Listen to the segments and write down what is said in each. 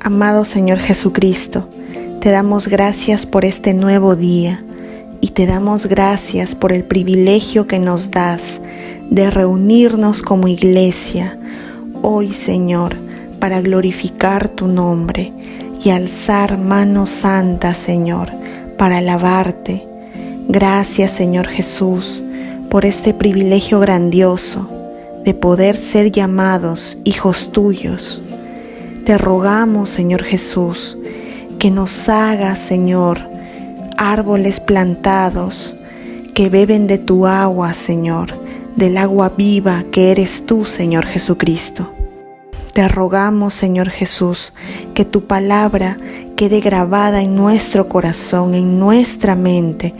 Amado Señor Jesucristo, te damos gracias por este nuevo día y te damos gracias por el privilegio que nos das de reunirnos como iglesia hoy, Señor, para glorificar tu nombre y alzar manos santas, Señor, para alabarte. Gracias, Señor Jesús, por este privilegio grandioso de poder ser llamados hijos tuyos. Te rogamos, Señor Jesús, que nos hagas, Señor, árboles plantados que beben de tu agua, Señor, del agua viva que eres tú, Señor Jesucristo. Te rogamos, Señor Jesús, que tu palabra quede grabada en nuestro corazón, en nuestra mente,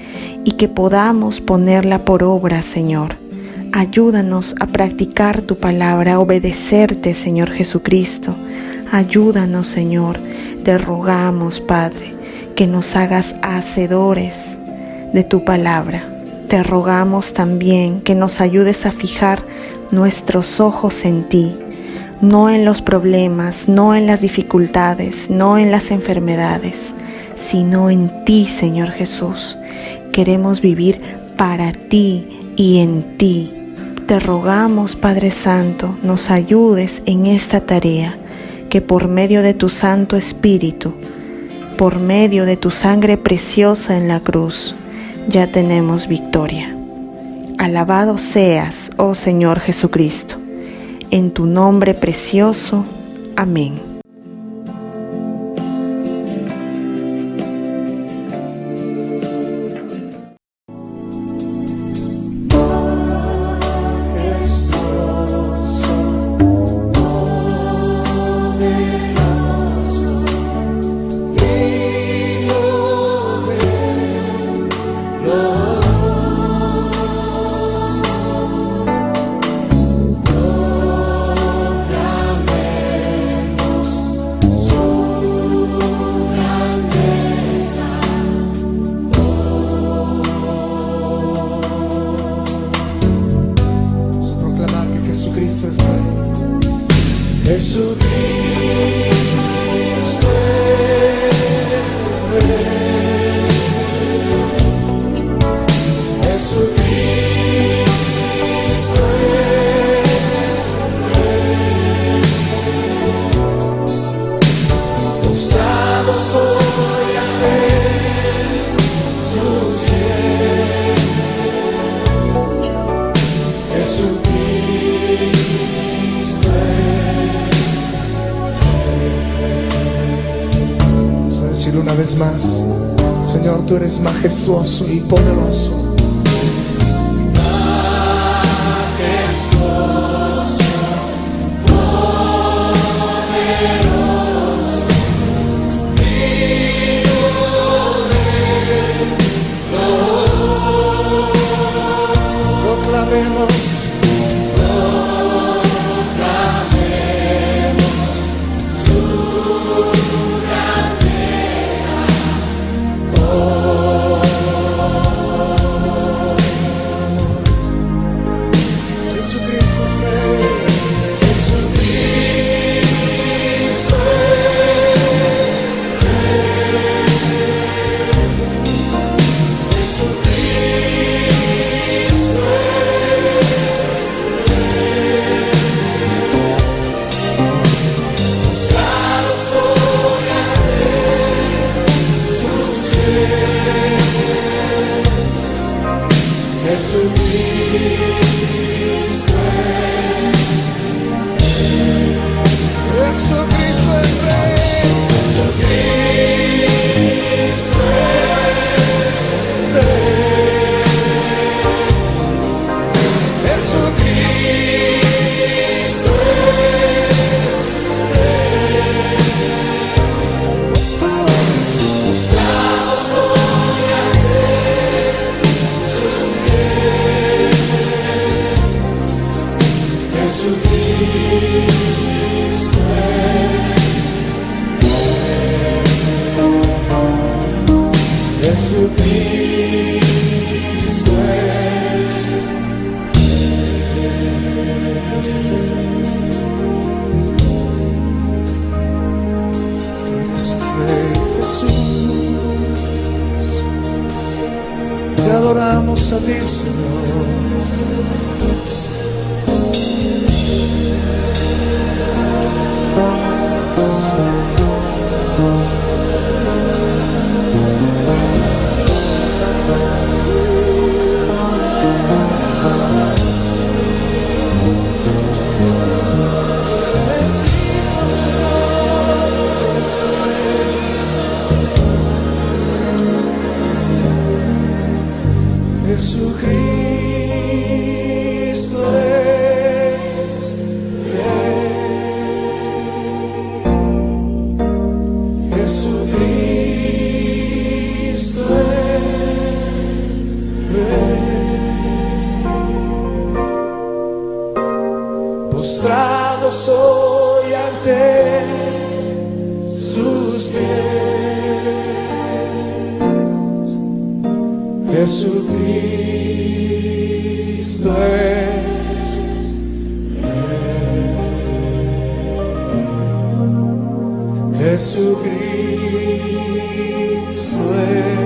y que podamos ponerla por obra, Señor. Ayúdanos a practicar tu palabra, a obedecerte, Señor Jesucristo. Ayúdanos, Señor, te rogamos, Padre, que nos hagas hacedores de tu palabra. Te rogamos también que nos ayudes a fijar nuestros ojos en ti, no en los problemas, no en las dificultades, no en las enfermedades, sino en ti, Señor Jesús. Queremos vivir para ti y en ti. Te rogamos, Padre Santo, nos ayudes en esta tarea, que por medio de tu Santo Espíritu, por medio de tu sangre preciosa en la cruz, ya tenemos victoria. Alabado seas, oh Señor Jesucristo, en tu nombre precioso. Amén. Jesucristo es Rey. Jesucristo es Rey. Postrado soy ante sus pies. Jesucristo decirlo una vez más: Señor, tú eres majestuoso y poderoso. Majestuoso, poderoso, digno de gloria. Proclamemos. adoramos a ti, Señor. Jesucristo es Rey. Jesucristo es Rey. Postrado soy ante sus pies. Jesucristo es Rey. Jesucristo es Rey.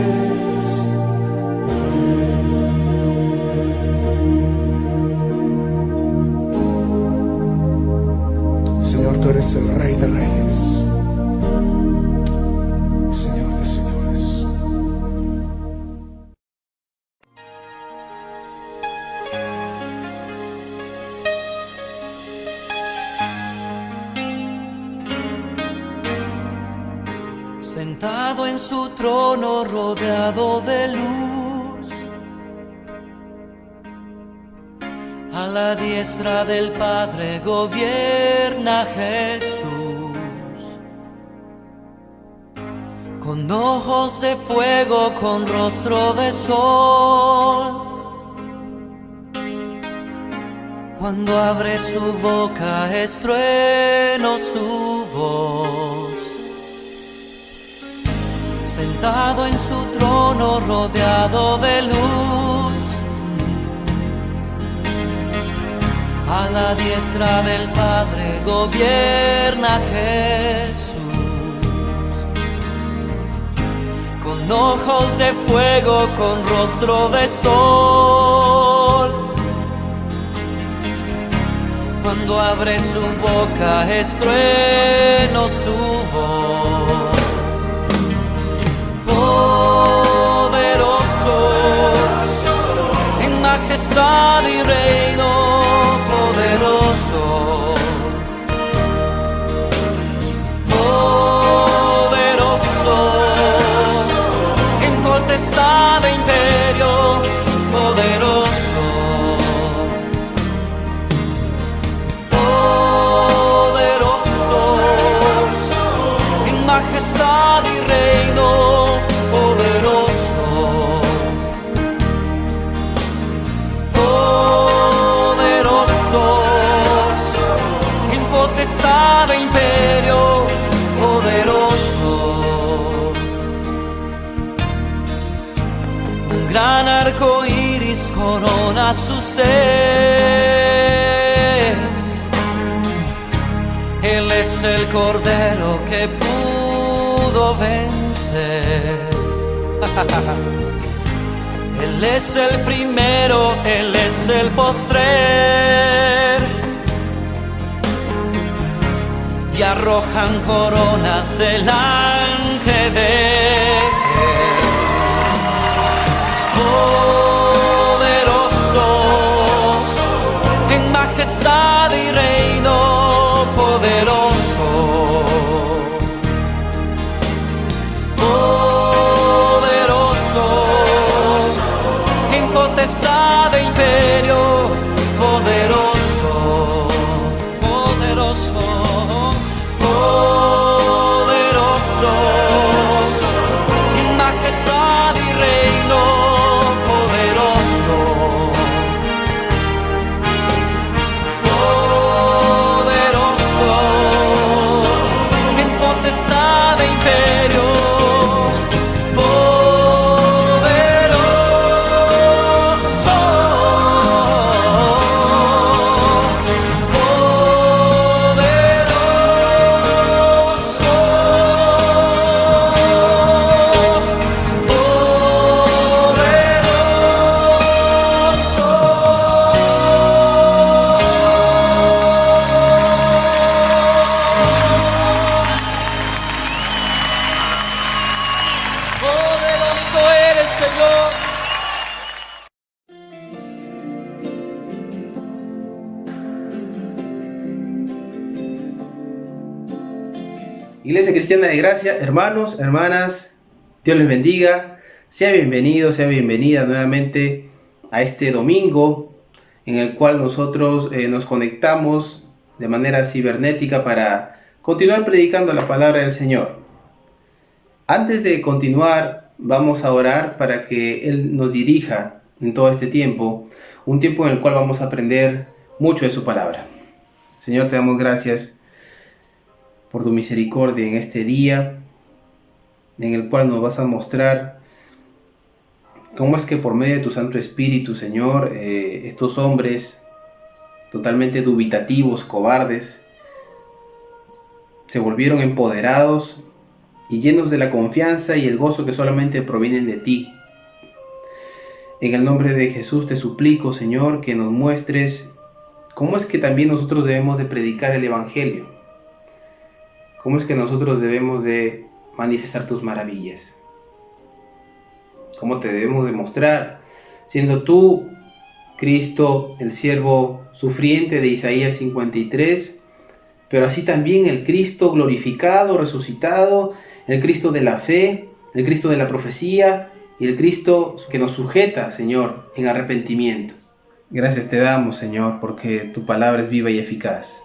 Señor, tú eres el Rey de Reyes, Señor de señores. Sentado en su trono rodeado de luz, a la diestra del Padre gobierna Jesús. Con ojos de fuego, con rostro de sol, cuando abre su boca es trueno su voz. Sentado en su trono rodeado de luz, a la diestra del Padre gobierna Jesús. Con ojos de fuego, con rostro de sol, cuando abre su boca es trueno su voz. Poderoso, en majestad y reino, poderoso. Poderoso, en potestad e imperio, poderoso. Poderoso, en majestad y reino, poderoso. Poderoso, en potestad e imperio, poderoso. Un gran arco iris corona su ser. Él es el Cordero que pudo vencer. Él es el primero, Él es el postrer. Y arrojan coronas delante de Él. Poderoso, en majestad y reino, poderoso. Potestad e imperio, poderoso, poderoso, poderoso, en majestad y reino, poderoso, poderoso, en potestad e imperio. Señor. Iglesia Cristiana de Gracia, hermanos, hermanas, Dios les bendiga. Sea bienvenido, sea bienvenida nuevamente a este domingo en el cual nosotros nos conectamos de manera cibernética para continuar predicando la palabra del Señor. Antes de continuar, vamos a orar para que Él nos dirija en todo este tiempo, un tiempo en el cual vamos a aprender mucho de su palabra. Señor, te damos gracias por tu misericordia en este día, en el cual nos vas a mostrar cómo es que por medio de tu Santo Espíritu, Señor, estos hombres totalmente dubitativos, cobardes, se volvieron empoderados y llenos de la confianza y el gozo que solamente provienen de ti. En el nombre de Jesús te suplico, Señor, que nos muestres cómo es que también nosotros debemos de predicar el Evangelio. ¿Cómo es que nosotros debemos de manifestar tus maravillas? ¿Cómo te debemos de mostrar? Siendo tú, Cristo, el siervo sufriente de Isaías 53, pero así también el Cristo glorificado, resucitado, el Cristo de la fe, el Cristo de la profecía y el Cristo que nos sujeta, Señor, en arrepentimiento. Gracias te damos, Señor, porque tu palabra es viva y eficaz.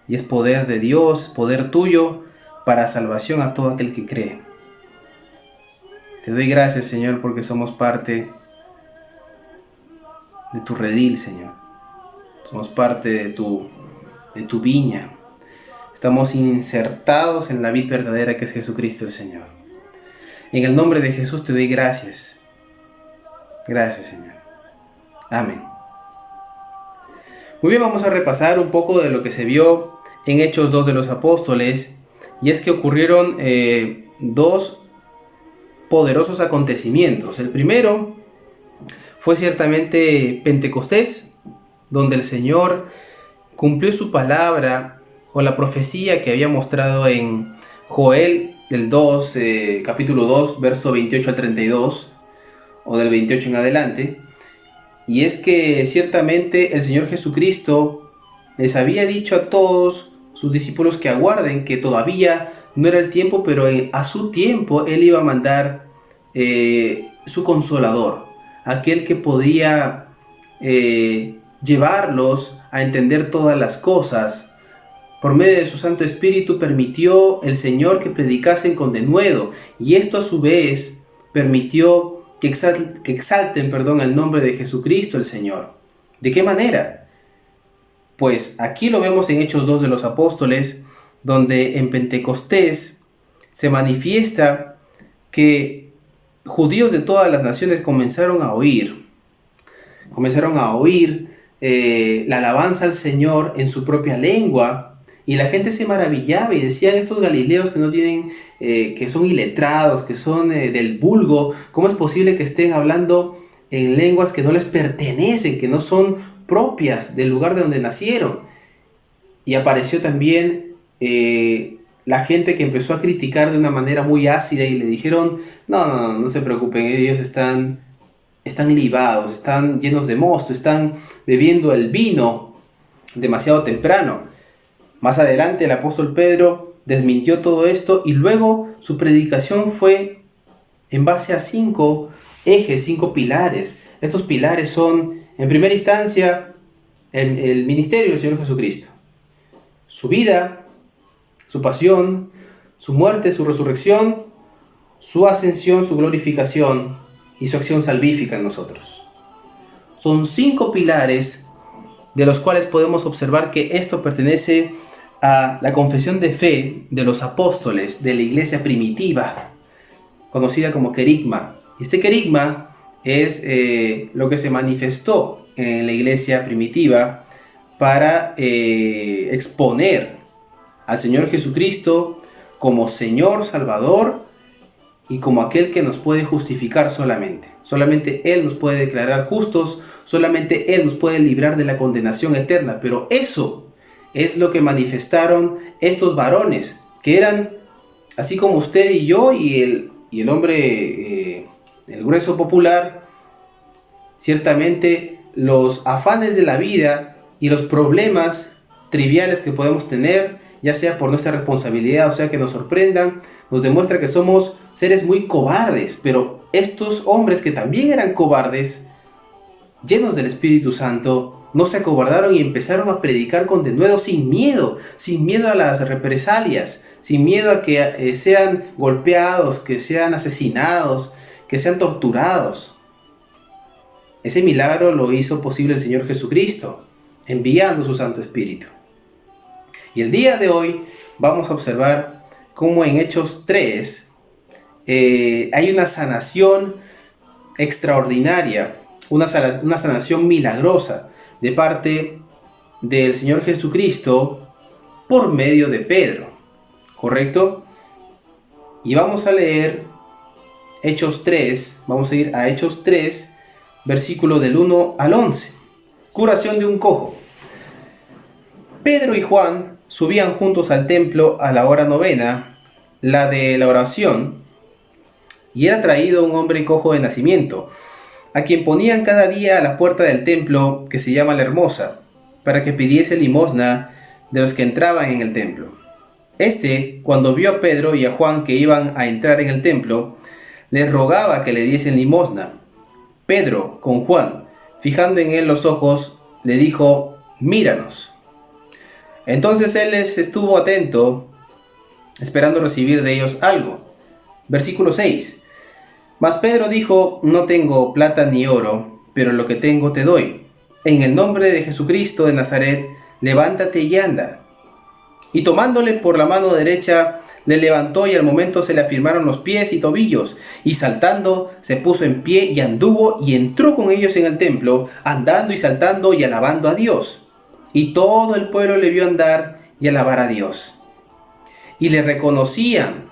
Y es poder de Dios, poder tuyo, para salvación a todo aquel que cree. Te doy gracias, Señor, porque somos parte de tu redil, Señor. Somos parte de tu viña. Estamos insertados en la vid verdadera que es Jesucristo el Señor. En el nombre de Jesús te doy gracias. Gracias, Señor. Amén. Muy bien, vamos a repasar un poco de lo que se vio en Hechos 2 de los Apóstoles, y es que ocurrieron dos poderosos acontecimientos. El primero fue ciertamente Pentecostés, donde el Señor cumplió su palabra o la profecía que había mostrado en Joel del capítulo 2, verso 28 al 32, o del 28 en adelante. Y es que ciertamente el Señor Jesucristo les había dicho a todos sus discípulos que aguarden, que todavía no era el tiempo, pero a su tiempo Él iba a mandar su Consolador, aquel que podía llevarlos a entender todas las cosas. Por medio de su Santo Espíritu permitió el Señor que predicasen con denuedo, y esto a su vez permitió que exalten el nombre de Jesucristo el Señor. ¿De qué manera? Pues aquí lo vemos en Hechos 2 de los Apóstoles, donde en Pentecostés se manifiesta que judíos de todas las naciones comenzaron a oír la alabanza al Señor en su propia lengua. Y la gente se maravillaba y decían: estos galileos que no tienen, que son iletrados, que son del vulgo, ¿cómo es posible que estén hablando en lenguas que no les pertenecen, que no son propias del lugar de donde nacieron? Y apareció también la gente que empezó a criticar de una manera muy ácida y le dijeron: no se preocupen, ellos están libados, están llenos de mosto, están bebiendo el vino demasiado temprano. Más adelante el apóstol Pedro desmintió todo esto, y luego su predicación fue en base a 5 ejes, 5 pilares. Estos pilares son, en primera instancia, el ministerio del Señor Jesucristo. Su vida, su pasión, su muerte, su resurrección, su ascensión, su glorificación y su acción salvífica en nosotros. Son 5 pilares de los cuales podemos observar que esto pertenece a la confesión de fe de los apóstoles de la iglesia primitiva, conocida como querigma. Este querigma es lo que se manifestó en la iglesia primitiva para exponer al Señor Jesucristo como Señor, Salvador, y como aquel que nos puede justificar solamente. Solamente Él nos puede declarar justos, solamente Él nos puede librar de la condenación eterna. Pero eso es lo que manifestaron estos varones, que eran así como usted y yo, y el hombre el grueso popular, ciertamente los afanes de la vida y los problemas triviales que podemos tener, ya sea por nuestra responsabilidad o sea que nos sorprendan, nos demuestra que somos seres muy cobardes. Pero estos hombres que también eran cobardes, llenos del Espíritu Santo, no se acobardaron y empezaron a predicar con denuedo, sin miedo a las represalias, sin miedo a que sean golpeados, que sean asesinados, que sean torturados. Ese milagro lo hizo posible el Señor Jesucristo, enviando su Santo Espíritu. Y el día de hoy vamos a observar cómo en Hechos 3 hay una sanación extraordinaria, una sanación milagrosa de parte del Señor Jesucristo por medio de Pedro, ¿correcto? Y vamos a leer Hechos 3, vamos a ir a Hechos 3, versículo del 1 al 11. Curación de un cojo. Pedro y Juan subían juntos al templo a la hora novena, la de la oración, y era traído un hombre cojo de nacimiento, a quien ponían cada día a la puerta del templo, que se llama La Hermosa, para que pidiese limosna de los que entraban en el templo. Este, cuando vio a Pedro y a Juan que iban a entrar en el templo, les rogaba que le diesen limosna. Pedro, con Juan, fijando en él los ojos, le dijo: míranos. Entonces él les estuvo atento, esperando recibir de ellos algo. Versículo 6. Mas Pedro dijo: no tengo plata ni oro, pero lo que tengo te doy. En el nombre de Jesucristo de Nazaret, levántate y anda. Y tomándole por la mano derecha, le levantó, y al momento se le afirmaron los pies y tobillos, y saltando se puso en pie y anduvo y entró con ellos en el templo, andando y saltando y alabando a Dios. Y todo el pueblo le vio andar y alabar a Dios. Y le reconocían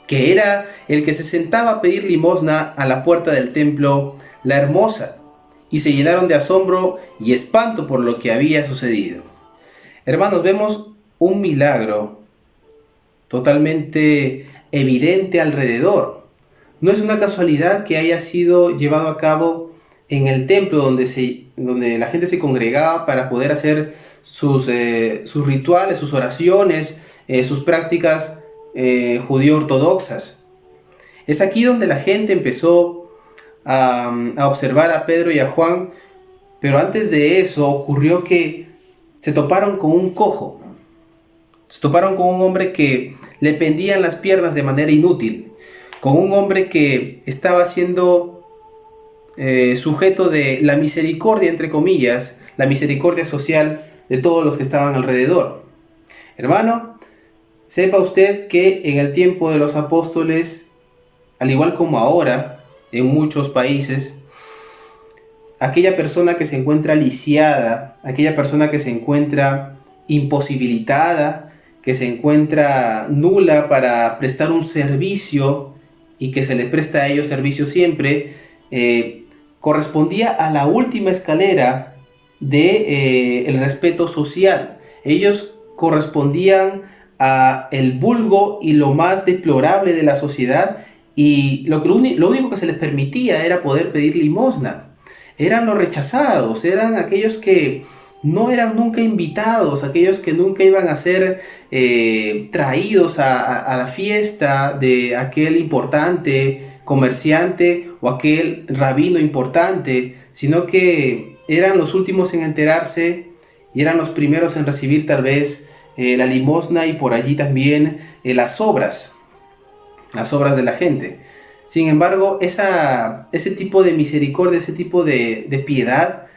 que era el que se sentaba a pedir limosna a la puerta del templo, La Hermosa, y se llenaron de asombro y espanto por lo que había sucedido. Hermanos, vemos un milagro totalmente evidente alrededor. No es una casualidad que haya sido llevado a cabo en el templo donde la gente se congregaba para poder hacer sus rituales, sus oraciones, sus prácticas judío-ortodoxas. Es aquí donde la gente empezó a observar a Pedro y a Juan, pero antes de eso ocurrió que se toparon con un cojo. Se toparon con un hombre que le pendían las piernas de manera inútil, con un hombre que estaba siendo sujeto de la misericordia, entre comillas, la misericordia social de todos los que estaban alrededor. Hermano, sepa usted que en el tiempo de los apóstoles, al igual como ahora, en muchos países, aquella persona que se encuentra lisiada, aquella persona que se encuentra imposibilitada, que se encuentra nula para prestar un servicio y que se le presta a ellos servicio siempre, correspondía a la última escalera del respeto social. Ellos correspondían a el vulgo y lo más deplorable de la sociedad, y lo único que se les permitía era poder pedir limosna. Eran los rechazados, eran aquellos que no eran nunca invitados, aquellos que nunca iban a ser traídos a la fiesta de aquel importante comerciante o aquel rabino importante, sino que eran los últimos en enterarse y eran los primeros en recibir tal vez la limosna y por allí también las obras de la gente. Sin embargo, ese tipo de misericordia, ese tipo de piedad,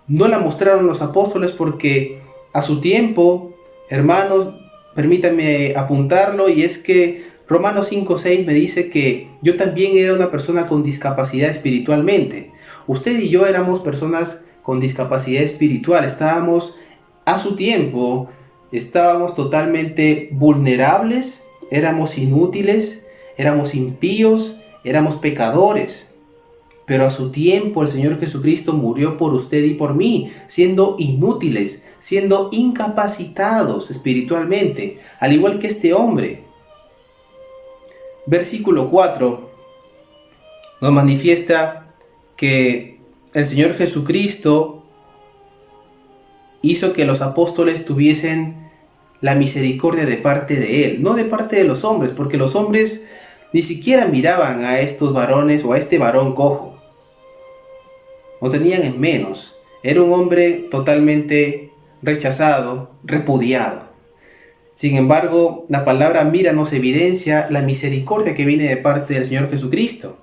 no la mostraron los apóstoles, porque a su tiempo, hermanos, permítanme apuntarlo, y es que Romanos 5:6 me dice que yo también era una persona con discapacidad espiritualmente. Usted y yo éramos personas con discapacidad espiritual, estábamos a su tiempo, estábamos totalmente vulnerables, éramos inútiles, éramos impíos, éramos pecadores. Pero a su tiempo el Señor Jesucristo murió por usted y por mí, siendo inútiles, siendo incapacitados espiritualmente, al igual que este hombre. Versículo 4. nos manifiesta que el Señor Jesucristo hizo que los apóstoles tuviesen la misericordia de parte de Él, no de parte de los hombres, porque los hombres ni siquiera miraban a estos varones o a este varón cojo. Lo tenían en menos. Era un hombre totalmente rechazado, repudiado. Sin embargo, la palabra mira nos evidencia la misericordia que viene de parte del Señor Jesucristo.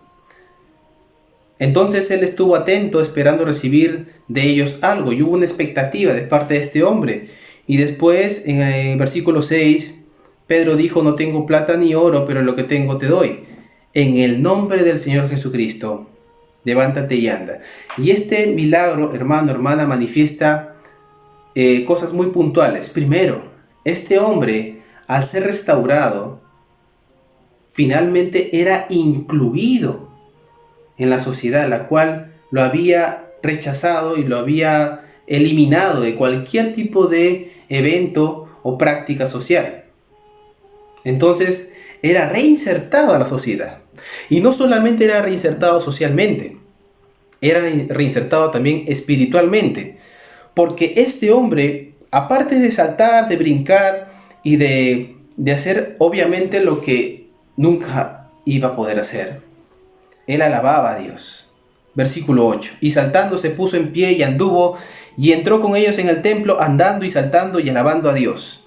Entonces Él estuvo atento esperando recibir de ellos algo y hubo una expectativa de parte de este hombre. Y después en el versículo 6, Pedro dijo: no tengo plata ni oro, pero lo que tengo te doy. En el nombre del Señor Jesucristo, levántate y anda. Y este milagro, hermano, hermana, manifiesta cosas muy puntuales. Primero, este hombre, al ser restaurado, finalmente era incluido en la sociedad, la cual lo había rechazado y lo había eliminado de cualquier tipo de evento o práctica social. Entonces, era reinsertado a la sociedad. Y no solamente era reinsertado socialmente, era reinsertado también espiritualmente. Porque este hombre, aparte de saltar, de brincar y de hacer obviamente lo que nunca iba a poder hacer, él alababa a Dios. Versículo 8. Y saltando se puso en pie y anduvo y entró con ellos en el templo, andando y saltando y alabando a Dios.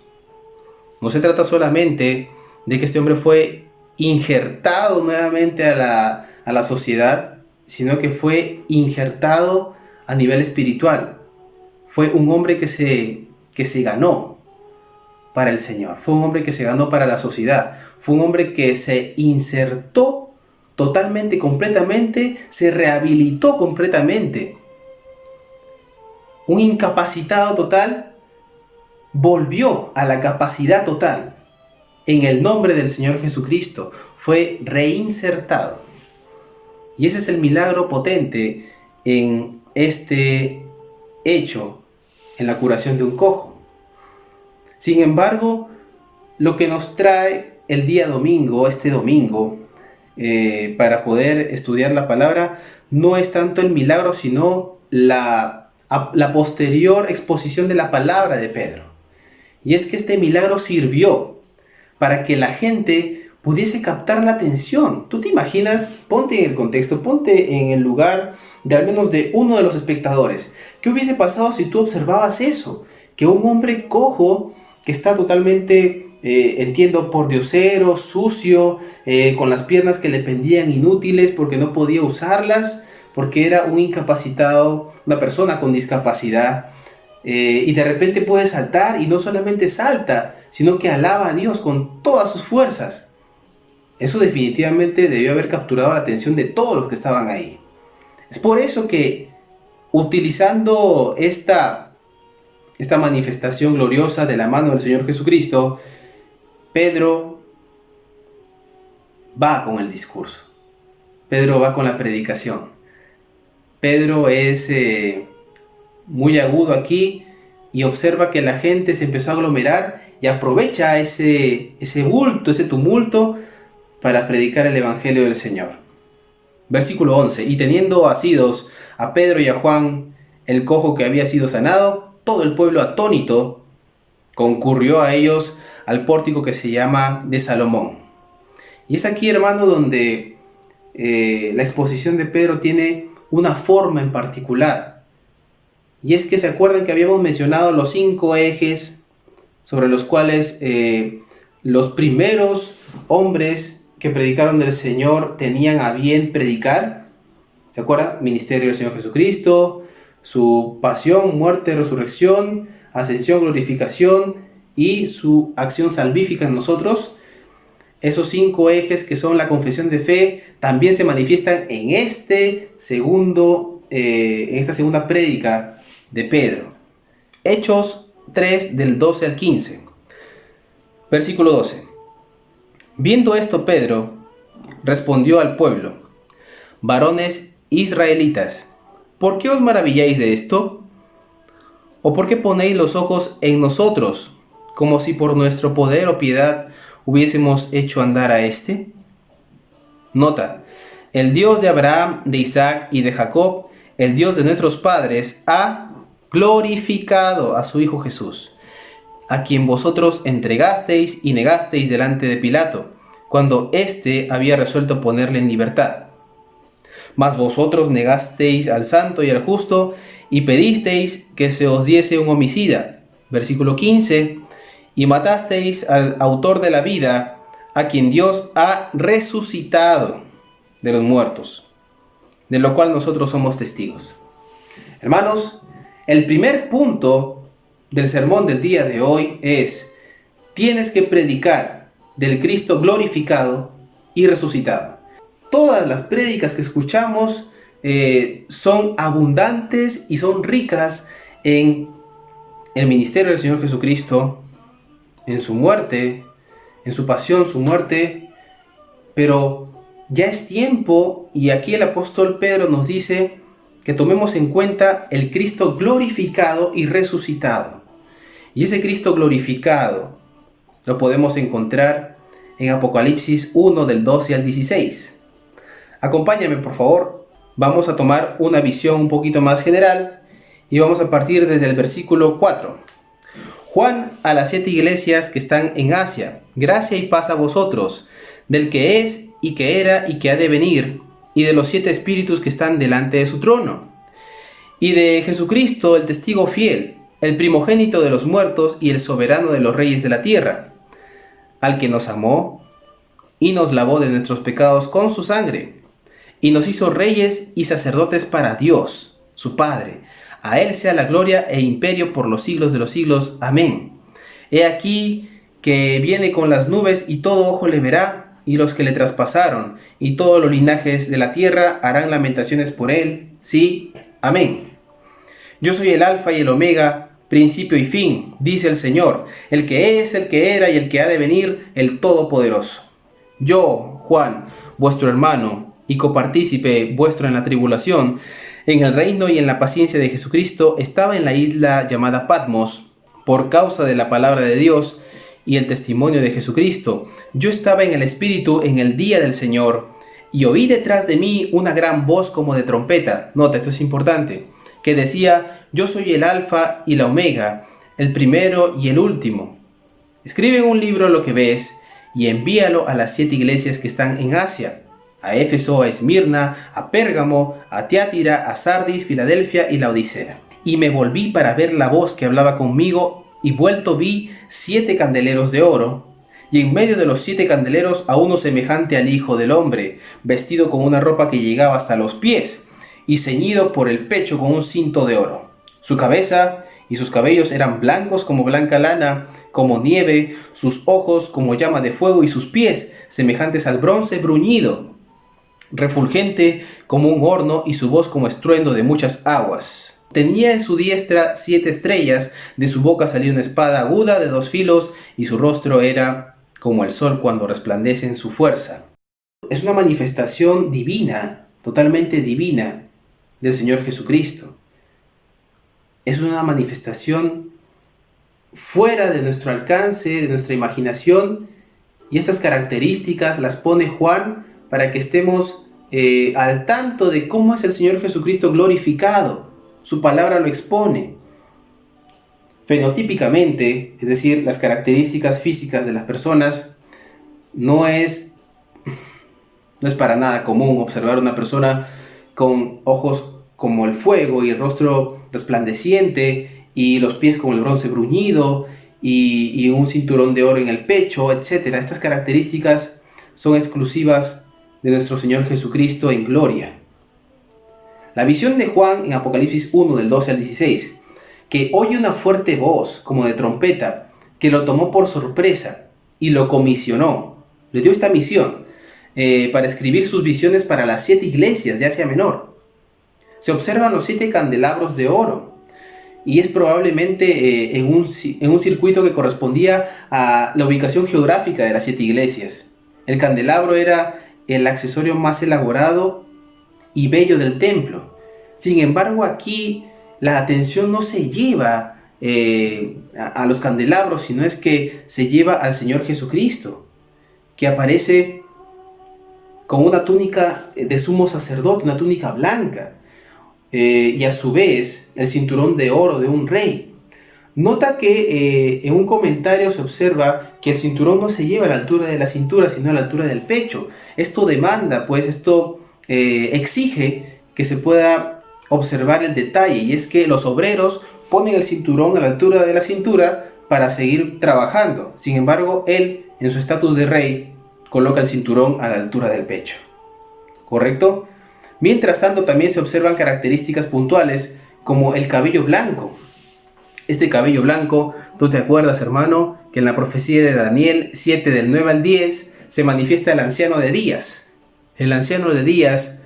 No se trata solamente de que este hombre fue injertado nuevamente a la sociedad, sino que fue injertado a nivel espiritual. Fue un hombre que se ganó para el Señor. Fue un hombre que se ganó para la sociedad. Fue un hombre que se insertó totalmente, completamente, se rehabilitó completamente. Un incapacitado total volvió a la capacidad total. En el nombre del Señor Jesucristo fue reinsertado. Y ese es el milagro potente en este hecho, en la curación de un cojo. Sin embargo, lo que nos trae el día domingo, este domingo, para poder estudiar la palabra, no es tanto el milagro, sino la posterior exposición de la palabra de Pedro. Y es que este milagro sirvió para que la gente pudiese captar la atención. Tú te imaginas, ponte en el contexto, ponte en el lugar de al menos de uno de los espectadores. ¿Qué hubiese pasado si tú observabas eso? Que un hombre cojo, que está totalmente, entiendo, pordiosero, sucio, con las piernas que le pendían inútiles porque no podía usarlas, porque era un incapacitado, una persona con discapacidad, y de repente puede saltar, y no solamente salta, sino que alaba a Dios con todas sus fuerzas. Eso definitivamente debió haber capturado la atención de todos los que estaban ahí. Es por eso que, utilizando esta manifestación gloriosa de la mano del Señor Jesucristo, Pedro va con el discurso. Pedro va con la predicación. Pedro es muy agudo aquí y observa que la gente se empezó a aglomerar y aprovecha ese bulto, ese tumulto, para predicar el Evangelio del Señor. Versículo 11. Y teniendo asidos a Pedro y a Juan, el cojo que había sido sanado, todo el pueblo atónito concurrió a ellos al pórtico que se llama de Salomón. Y es aquí, hermano, donde la exposición de Pedro tiene una forma en particular. Y es que se acuerdan que habíamos mencionado los 5 ejes sobre los cuales los primeros hombres que predicaron del Señor tenían a bien predicar. ¿Se acuerdan? Ministerio del Señor Jesucristo, su pasión, muerte, resurrección, ascensión, glorificación y su acción salvífica en nosotros. Esos 5 ejes que son la confesión de fe también se manifiestan en esta segunda prédica de Pedro. Hechos 3 del 12 al 15. Versículo 12. Viendo esto, Pedro respondió al pueblo: varones israelitas, ¿por qué os maravilláis de esto? ¿O por qué ponéis los ojos en nosotros, como si por nuestro poder o piedad hubiésemos hecho andar a este? Nota, el Dios de Abraham, de Isaac y de Jacob, el Dios de nuestros padres, ha glorificado a su Hijo Jesús, a quien vosotros entregasteis y negasteis delante de Pilato, cuando éste había resuelto ponerle en libertad. Mas vosotros negasteis al santo y al justo, y pedisteis que se os diese un homicida. Versículo 15. Y matasteis al autor de la vida, a quien Dios ha resucitado de los muertos, de lo cual nosotros somos testigos. Hermanos, el primer punto del sermón del día de hoy es: tienes que predicar del Cristo glorificado y resucitado. Todas las prédicas que escuchamos son abundantes y son ricas en el ministerio del Señor Jesucristo, en su muerte, en su pasión, su muerte, pero ya es tiempo, y aquí el apóstol Pedro nos dice que tomemos en cuenta el Cristo glorificado y resucitado. Y ese Cristo glorificado lo podemos encontrar en Apocalipsis 1 del 12 al 16. Acompáñame, por favor. Vamos a tomar una visión un poquito más general y vamos a partir desde el versículo 4. Juan a las 7 iglesias que están en Asia, gracia y paz a vosotros, del que es y que era y que ha de venir, y de los 7 espíritus que están delante de su trono, y de Jesucristo, el testigo fiel, el primogénito de los muertos y el soberano de los reyes de la tierra, al que nos amó y nos lavó de nuestros pecados con su sangre, y nos hizo reyes y sacerdotes para Dios, su Padre. A Él sea la gloria e imperio por los siglos de los siglos. Amén. He aquí que viene con las nubes, y todo ojo le verá, y los que le traspasaron, y todos los linajes de la tierra harán lamentaciones por Él. Sí, amén. Yo soy el Alfa y el Omega, principio y fin, dice el Señor, el que es, el que era y el que ha de venir, el Todopoderoso. Yo, Juan, vuestro hermano, y copartícipe vuestro en la tribulación, en el reino y en la paciencia de Jesucristo, estaba en la isla llamada Patmos, por causa de la palabra de Dios y el testimonio de Jesucristo. Yo estaba en el Espíritu en el día del Señor, y oí detrás de mí una gran voz como de trompeta. Nota, esto es importante, que decía: yo soy el Alfa y la Omega, el primero y el último. Escribe en un libro lo que ves, y envíalo a las 7 iglesias que están en Asia: a Éfeso, a Esmirna, a Pérgamo, a Tiatira, a Sardis, Filadelfia y Laodicea. Y me volví para ver la voz que hablaba conmigo, y vuelto vi 7 candeleros de oro, y en medio de los 7 candeleros a uno semejante al Hijo del Hombre, vestido con una ropa que llegaba hasta los pies, y ceñido por el pecho con un cinto de oro. Su cabeza y sus cabellos eran blancos como blanca lana, como nieve, sus ojos como llama de fuego, y sus pies semejantes al bronce bruñido, refulgente como un horno, y su voz como estruendo de muchas aguas. Tenía en su diestra 7 estrellas, de su boca salía una espada aguda de 2 filos, y su rostro era como el sol cuando resplandece en su fuerza. Es una manifestación divina, totalmente divina, del Señor Jesucristo. Es una manifestación fuera de nuestro alcance, de nuestra imaginación, y estas características las pone Juan para que estemos al tanto de cómo es el Señor Jesucristo glorificado. Su palabra lo expone. Fenotípicamente, es decir, las características físicas de las personas, no es para nada común observar una persona con ojos como el fuego y el rostro resplandeciente y los pies como el bronce bruñido y un cinturón de oro en el pecho, etc. Estas características son exclusivas de nuestro Señor Jesucristo en gloria. La visión de Juan en Apocalipsis 1 del 12 al 16, que oye una fuerte voz como de trompeta, que lo tomó por sorpresa y lo comisionó, le dio esta misión para escribir sus visiones para las 7 iglesias de Asia Menor. Se observan los 7 candelabros de oro, y es probablemente en un circuito que correspondía a la ubicación geográfica de las 7 iglesias. El candelabro era el accesorio más elaborado y bello del templo. Sin embargo, aquí la atención no se lleva a los candelabros, sino es que se lleva al Señor Jesucristo, que aparece con una túnica de sumo sacerdote, una túnica blanca, y a su vez el cinturón de oro de un rey. Nota que en un comentario se observa que el cinturón no se lleva a la altura de la cintura, sino a la altura del pecho. Esto demanda, pues esto exige que se pueda observar el detalle, y es que los obreros ponen el cinturón a la altura de la cintura para seguir trabajando. Sin embargo, él, en su estatus de rey, coloca el cinturón a la altura del pecho. ¿Correcto? Mientras tanto, también se observan características puntuales como el cabello blanco. Este cabello blanco, tú te acuerdas, hermano, que en la profecía de Daniel 7 del 9 al 10 se manifiesta el anciano de días. El anciano de días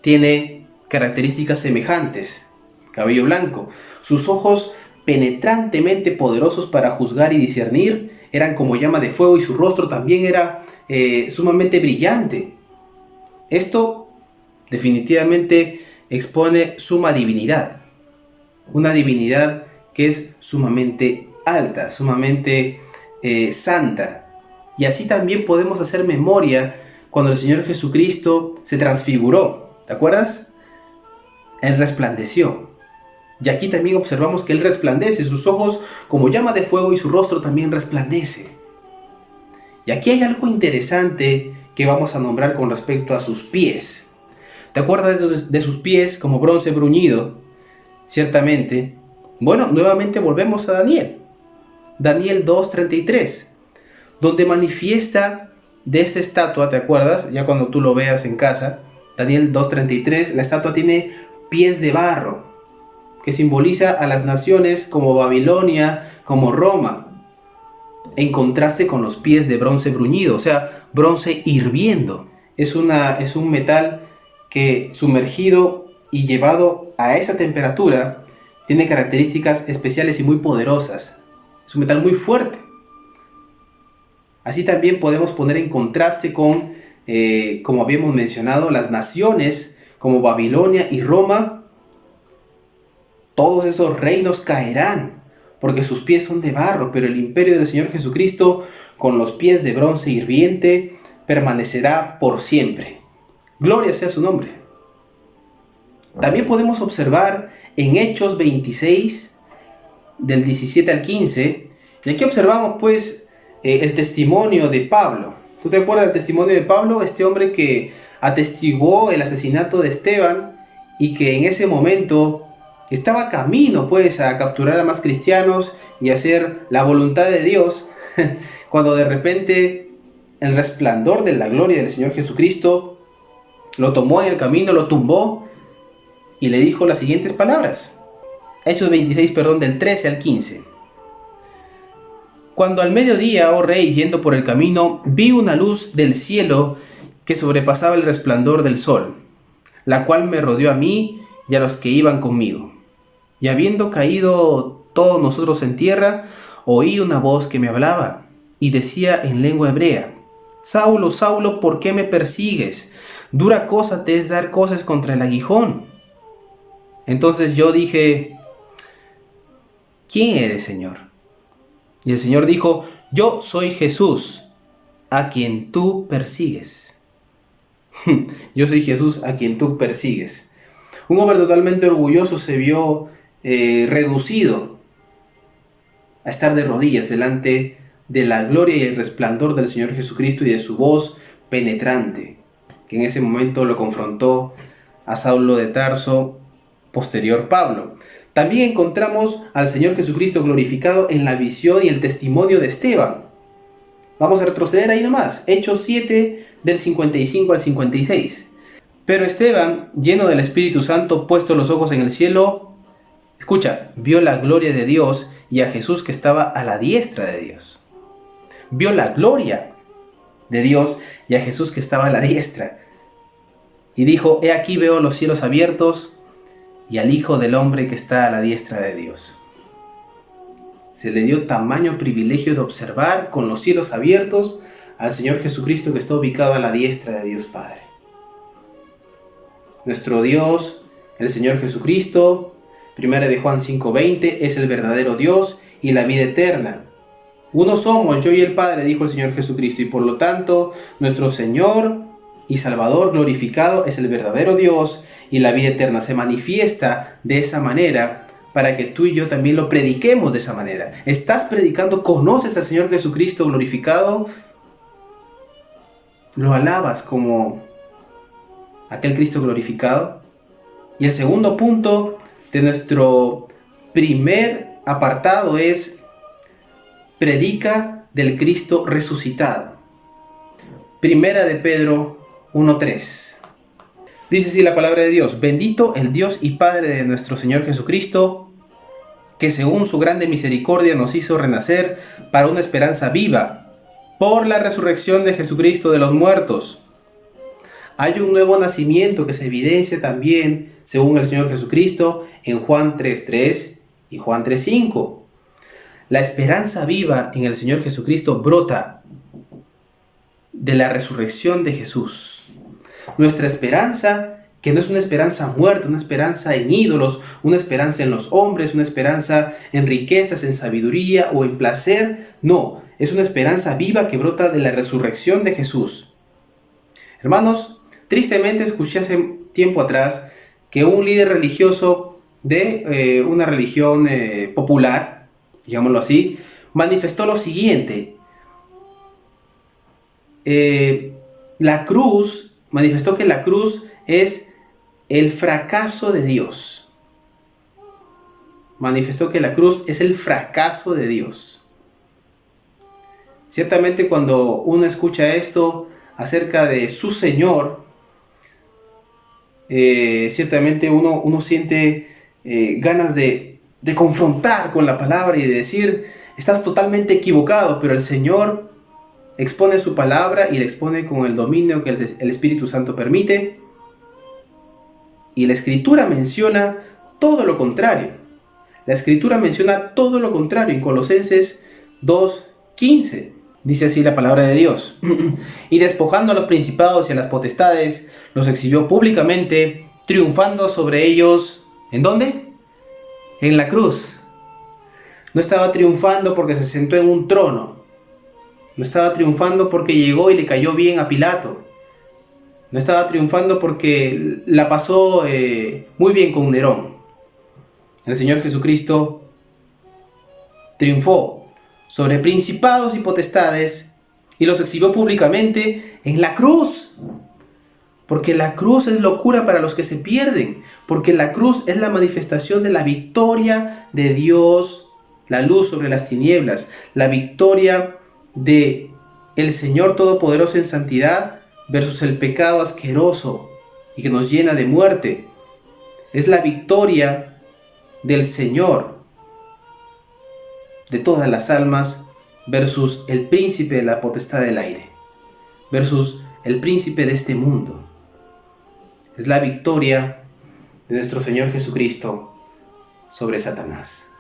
tiene características semejantes. Cabello blanco. Sus ojos penetrantemente poderosos para juzgar y discernir eran como llama de fuego, y su rostro también era sumamente brillante. Esto definitivamente expone suma divinidad, una divinidad que es sumamente alta, sumamente santa. Y así también podemos hacer memoria cuando el Señor Jesucristo se transfiguró. ¿Te acuerdas? Él resplandeció. Y aquí también observamos que Él resplandece, sus ojos como llama de fuego y su rostro también resplandece. Y aquí hay algo interesante que vamos a nombrar con respecto a sus pies. ¿Te acuerdas de sus pies como bronce bruñido? Ciertamente. Bueno, nuevamente volvemos a Daniel. Daniel 2:33, donde manifiesta de esta estatua, ¿te acuerdas? Ya cuando tú lo veas en casa, Daniel 2:33, la estatua tiene pies de barro, que simboliza a las naciones como Babilonia, como Roma, en contraste con los pies de bronce bruñido, o sea, bronce hirviendo. Es un metal que, sumergido y llevado a esa temperatura, tiene características especiales y muy poderosas. Es un metal muy fuerte. Así también podemos poner en contraste con, como habíamos mencionado, las naciones como Babilonia y Roma. Todos esos reinos caerán, porque sus pies son de barro, pero el imperio del Señor Jesucristo, con los pies de bronce hirviente, permanecerá por siempre. Gloria sea su nombre. También podemos observar en Hechos 26, del 17 al 15, y aquí observamos pues el testimonio de Pablo. ¿Tú te acuerdas del testimonio de Pablo? Este hombre que atestiguó el asesinato de Esteban y que en ese momento estaba camino pues a capturar a más cristianos y hacer la voluntad de Dios, cuando de repente el resplandor de la gloria del Señor Jesucristo lo tomó en el camino, lo tumbó y le dijo las siguientes palabras. Hechos 26, del 13 al 15. Cuando al mediodía, oh rey, yendo por el camino, vi una luz del cielo que sobrepasaba el resplandor del sol, la cual me rodeó a mí y a los que iban conmigo. Y habiendo caído todos nosotros en tierra, oí una voz que me hablaba y decía en lengua hebrea: Saulo, Saulo, ¿por qué me persigues? Dura cosa te es dar cosas contra el aguijón. Entonces yo dije: ¿quién eres, Señor? Y el Señor dijo: yo soy Jesús, a quien tú persigues. Yo soy Jesús, a quien tú persigues. Un hombre totalmente orgulloso se vio reducido a estar de rodillas delante de la gloria y el resplandor del Señor Jesucristo y de su voz penetrante, que en ese momento lo confrontó a Saulo de Tarso, posterior Pablo. También encontramos al Señor Jesucristo glorificado en la visión y el testimonio de Esteban. Vamos a retroceder ahí nomás. Hechos 7, del 55 al 56. Pero Esteban, lleno del Espíritu Santo, puesto los ojos en el cielo, escucha, vio la gloria de Dios y a Jesús que estaba a la diestra de Dios. Vio la gloria de Dios y a Jesús que estaba a la diestra. Y dijo: he aquí veo los cielos abiertos y al Hijo del Hombre que está a la diestra de Dios. Se le dio tamaño privilegio de observar con los cielos abiertos al Señor Jesucristo que está ubicado a la diestra de Dios Padre. Nuestro Dios, el Señor Jesucristo, 1 de Juan 5:20, es el verdadero Dios y la vida eterna. Uno somos, yo y el Padre, dijo el Señor Jesucristo, y por lo tanto, nuestro Señor y Salvador glorificado es el verdadero Dios, y la vida eterna se manifiesta de esa manera para que tú y yo también lo prediquemos de esa manera. ¿Estás predicando? ¿Conoces al Señor Jesucristo glorificado? ¿Lo alabas como aquel Cristo glorificado? Y el segundo punto de nuestro primer apartado es: predica del Cristo resucitado. Primera de Pedro 1:3. Dice así la palabra de Dios: bendito el Dios y Padre de nuestro Señor Jesucristo, que según su grande misericordia nos hizo renacer para una esperanza viva, por la resurrección de Jesucristo de los muertos. Hay un nuevo nacimiento que se evidencia también, según el Señor Jesucristo, en Juan 3:3 y Juan 3:5. La esperanza viva en el Señor Jesucristo brota de la resurrección de Jesús. Nuestra esperanza, que no es una esperanza muerta, una esperanza en ídolos, una esperanza en los hombres, una esperanza en riquezas, en sabiduría o en placer. No, es una esperanza viva que brota de la resurrección de Jesús. Hermanos, tristemente escuché hace tiempo atrás que un líder religioso de una religión popular, digámoslo así, manifestó lo siguiente. Manifestó que la cruz es el fracaso de Dios. Manifestó que la cruz es el fracaso de Dios. Ciertamente cuando uno escucha esto acerca de su Señor, ciertamente uno siente ganas de confrontar con la palabra y de decir: estás totalmente equivocado, pero el Señor expone su palabra y la expone con el dominio que el Espíritu Santo permite. Y la Escritura menciona todo lo contrario. La Escritura menciona todo lo contrario en Colosenses 2:15. Dice así la palabra de Dios: y despojando a los principados y a las potestades, los exhibió públicamente, triunfando sobre ellos. ¿En dónde? En la cruz. No estaba triunfando porque se sentó en un trono. No estaba triunfando porque llegó y le cayó bien a Pilato. No estaba triunfando porque la pasó muy bien con Nerón. El Señor Jesucristo triunfó sobre principados y potestades y los exhibió públicamente en la cruz. Porque la cruz es locura para los que se pierden. Porque la cruz es la manifestación de la victoria de Dios, la luz sobre las tinieblas, la victoria de el Señor Todopoderoso en santidad versus el pecado asqueroso y que nos llena de muerte. Es la victoria del Señor de todas las almas versus el príncipe de la potestad del aire, versus el príncipe de este mundo. Es la victoria de nuestro Señor Jesucristo sobre Satanás.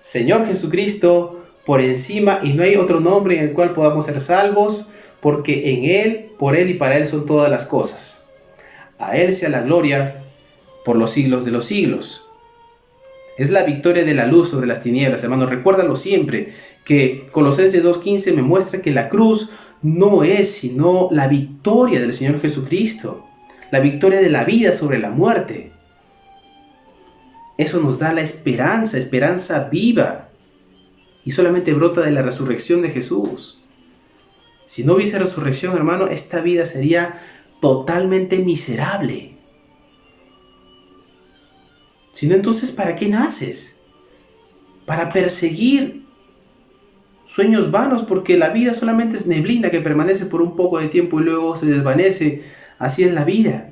Señor Jesucristo por encima, y no hay otro nombre en el cual podamos ser salvos, porque en Él, por Él y para Él son todas las cosas. A Él sea la gloria por los siglos de los siglos. Es la victoria de la luz sobre las tinieblas, hermanos. Recuérdalo siempre, que Colosenses 2:15 me muestra que la cruz no es sino la victoria del Señor Jesucristo, la victoria de la vida sobre la muerte. Eso nos da la esperanza, esperanza viva, y solamente brota de la resurrección de Jesús. Si no hubiese resurrección, hermano, esta vida sería totalmente miserable. Si no, entonces, ¿para qué naces? Para perseguir sueños vanos, porque la vida solamente es neblina que permanece por un poco de tiempo y luego se desvanece. Así es la vida.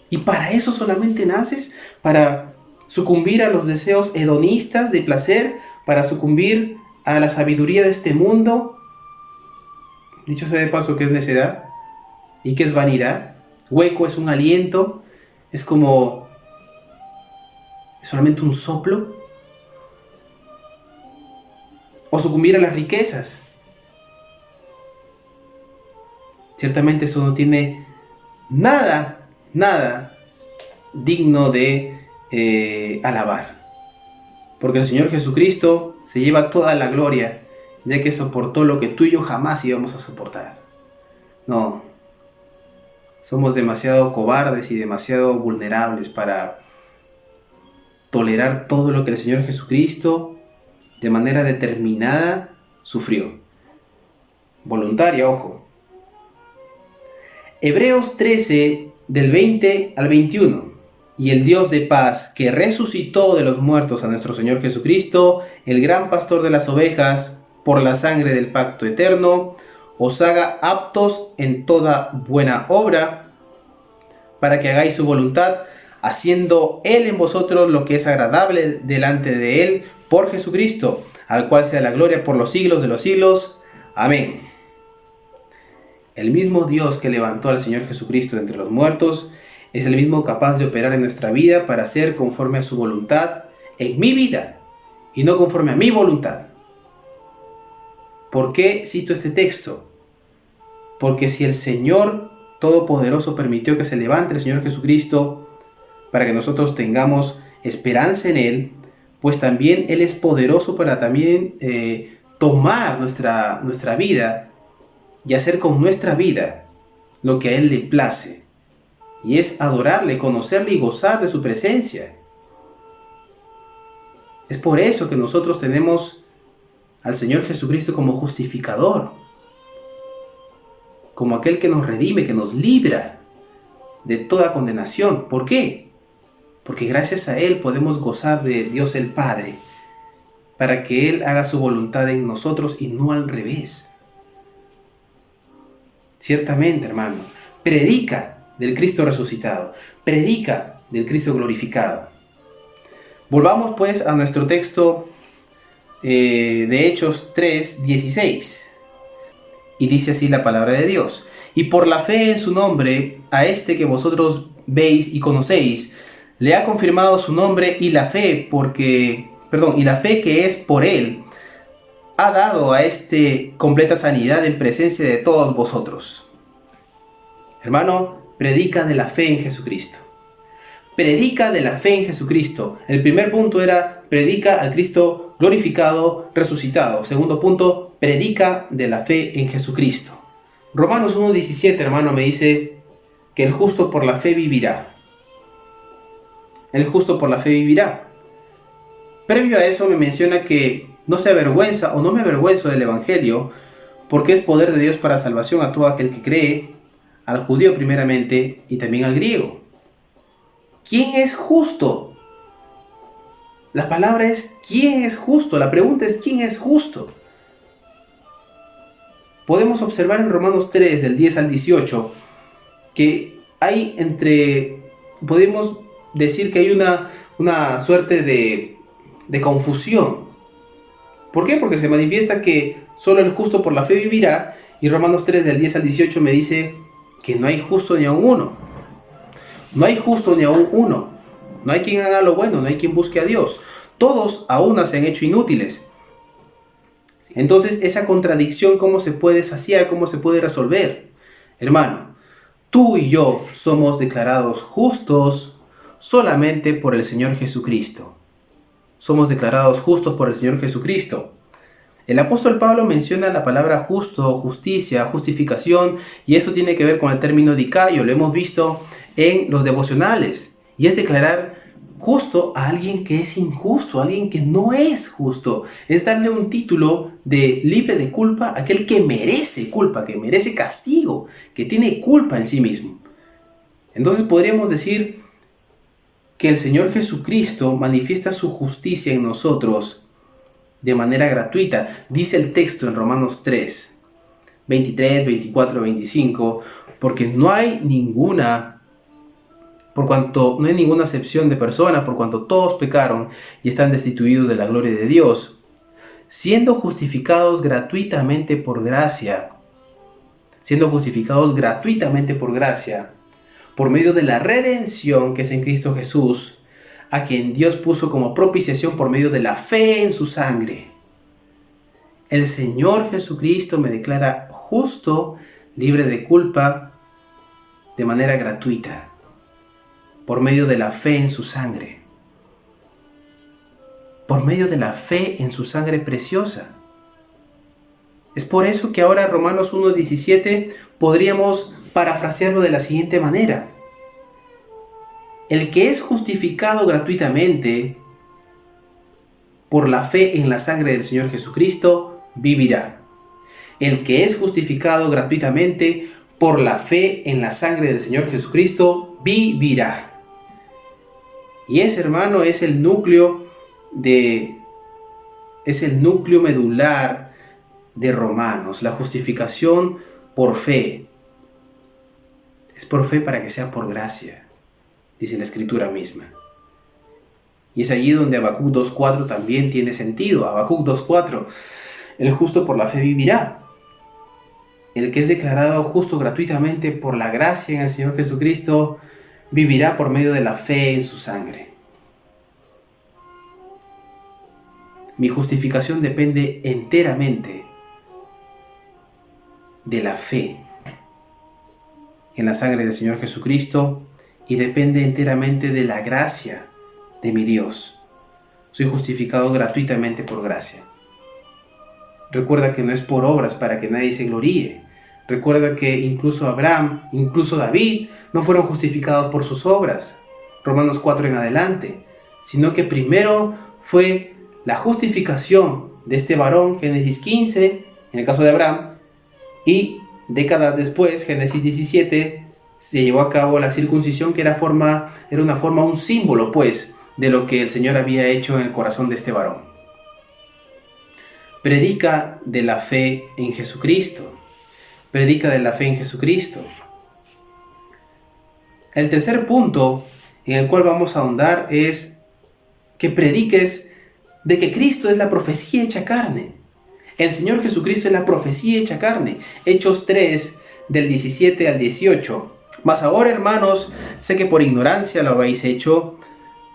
¿Y para eso solamente naces? ¿Para sucumbir a los deseos hedonistas de placer? ¿Para sucumbir a la sabiduría de este mundo? Dicho sea de paso, ¿qué es necedad? ¿Y qué es vanidad? Hueco es un aliento, es como solamente un soplo. O sucumbir a las riquezas. Ciertamente eso no tiene nada digno de alabar. Porque el Señor Jesucristo se lleva toda la gloria, ya que soportó lo que tú y yo jamás íbamos a soportar. No, somos demasiado cobardes y demasiado vulnerables para tolerar todo lo que el Señor Jesucristo de manera determinada sufrió. Voluntaria, ojo. Hebreos 13, del 20 al 21. Y el Dios de paz, que resucitó de los muertos a nuestro Señor Jesucristo, el gran pastor de las ovejas, por la sangre del pacto eterno, os haga aptos en toda buena obra, para que hagáis su voluntad, haciendo Él en vosotros lo que es agradable delante de Él, por Jesucristo, al cual sea la gloria por los siglos de los siglos. Amén. El mismo Dios que levantó al Señor Jesucristo de entre los muertos, es el mismo capaz de operar en nuestra vida para hacer conforme a su voluntad en mi vida y no conforme a mi voluntad. ¿Por qué cito este texto? Porque si el Señor Todopoderoso permitió que se levante el Señor Jesucristo para que nosotros tengamos esperanza en Él, pues también Él es poderoso para también tomar nuestra vida y hacer con nuestra vida lo que a Él le place. Y es adorarle, conocerle y gozar de su presencia. Es por eso que nosotros tenemos al Señor Jesucristo como justificador, como aquel que nos redime, que nos libra de toda condenación. ¿Por qué? Porque gracias a Él podemos gozar de Dios el Padre, para que Él haga su voluntad en nosotros y no al revés. Ciertamente, hermano, predica del Cristo resucitado, predica del Cristo glorificado. Volvamos pues a nuestro texto de Hechos 3:16, y dice así la palabra de Dios: y por la fe en su nombre, a este que vosotros veis y conocéis, le ha confirmado su nombre, y la fe que es por él, ha dado a este completa sanidad en presencia de todos vosotros. Hermano, predica de la fe en Jesucristo. Predica de la fe en Jesucristo. El primer punto era predica al Cristo glorificado, resucitado. Segundo punto, predica de la fe en Jesucristo. Romanos 1:17, hermano, me dice que el justo por la fe vivirá. El justo por la fe vivirá. Previo a eso me menciona que no se avergüenza o no me avergüenzo del Evangelio, porque es poder de Dios para salvación a todo aquel que cree, al judío primeramente y también al griego. ¿Quién es justo? La palabra es ¿quién es justo? La pregunta es ¿quién es justo? Podemos observar en Romanos 3, del 10 al 18, que hay podemos decir que hay una suerte de confusión. ¿Por qué? Porque se manifiesta que solo el justo por la fe vivirá, y Romanos 3, del 10 al 18 me dice que no hay justo ni aun uno. No hay justo ni aun uno. No hay quien haga lo bueno, no hay quien busque a Dios. Todos a una se han hecho inútiles. Entonces, esa contradicción, ¿cómo se puede saciar? ¿Cómo se puede resolver? Hermano, tú y yo somos declarados justos solamente por el Señor Jesucristo. Somos declarados justos por el Señor Jesucristo. El apóstol Pablo menciona la palabra justo, justicia, justificación, y eso tiene que ver con el término dicaio. Lo hemos visto en los devocionales, y es declarar justo a alguien que es injusto, a alguien que no es justo. Es darle un título de libre de culpa a aquel que merece culpa, que merece castigo, que tiene culpa en sí mismo. Entonces podríamos decir que el Señor Jesucristo manifiesta su justicia en nosotros de manera gratuita. Dice el texto en Romanos 3, 23, 24, 25, porque no hay ninguna acepción de persona, por cuanto todos pecaron y están destituidos de la gloria de Dios, siendo justificados gratuitamente por gracia, por medio de la redención que es en Cristo Jesús, a quien Dios puso como propiciación por medio de la fe en su sangre. El Señor Jesucristo me declara justo, libre de culpa, de manera gratuita, por medio de la fe en su sangre. Por medio de la fe en su sangre preciosa. Es por eso que ahora Romanos 1:17 podríamos parafrasearlo de la siguiente manera: el que es justificado gratuitamente por la fe en la sangre del Señor Jesucristo, vivirá. El que es justificado gratuitamente por la fe en la sangre del Señor Jesucristo, vivirá. Y ese, hermano, es el núcleo medular de Romanos, la justificación por fe. Es por fe para que sea por gracia, dice la Escritura misma. Y es allí donde Habacuc 2.4 también tiene sentido. Habacuc 2.4, el justo por la fe vivirá. El que es declarado justo gratuitamente por la gracia en el Señor Jesucristo, vivirá por medio de la fe en su sangre. Mi justificación depende enteramente de la fe en la sangre del Señor Jesucristo y depende enteramente de la gracia de mi Dios. Soy justificado gratuitamente por gracia. Recuerda que no es por obras para que nadie se gloríe. Recuerda que incluso Abraham, incluso David, no fueron justificados por sus obras, Romanos 4 en adelante, sino que primero fue la justificación de este varón, Génesis 15, en el caso de Abraham, y décadas después, Génesis 17, se llevó a cabo la circuncisión, que era un símbolo, pues, de lo que el Señor había hecho en el corazón de este varón. Predica de la fe en Jesucristo. Predica de la fe en Jesucristo. El tercer punto en el cual vamos a ahondar es que prediques de que Cristo es la profecía hecha carne. El Señor Jesucristo es la profecía hecha carne. Hechos 3, del 17 al 18. Mas ahora, hermanos, sé que por ignorancia lo habéis hecho,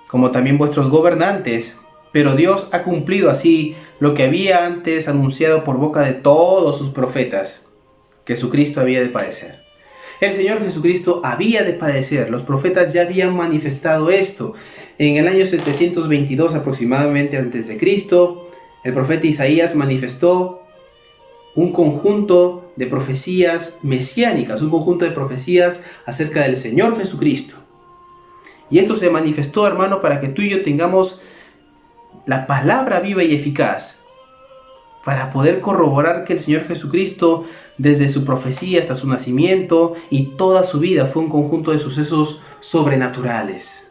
como también vuestros gobernantes, pero Dios ha cumplido así lo que había antes anunciado por boca de todos sus profetas, que Jesucristo había de padecer. El Señor Jesucristo había de padecer. Los profetas ya habían manifestado esto. En el año 722 aproximadamente antes de Cristo, el profeta Isaías manifestó un conjunto de profecías mesiánicas, un conjunto de profecías acerca del Señor Jesucristo. Y esto se manifestó, hermano, para que tú y yo tengamos la palabra viva y eficaz, para poder corroborar que el Señor Jesucristo, desde su profecía hasta su nacimiento y toda su vida, fue un conjunto de sucesos sobrenaturales.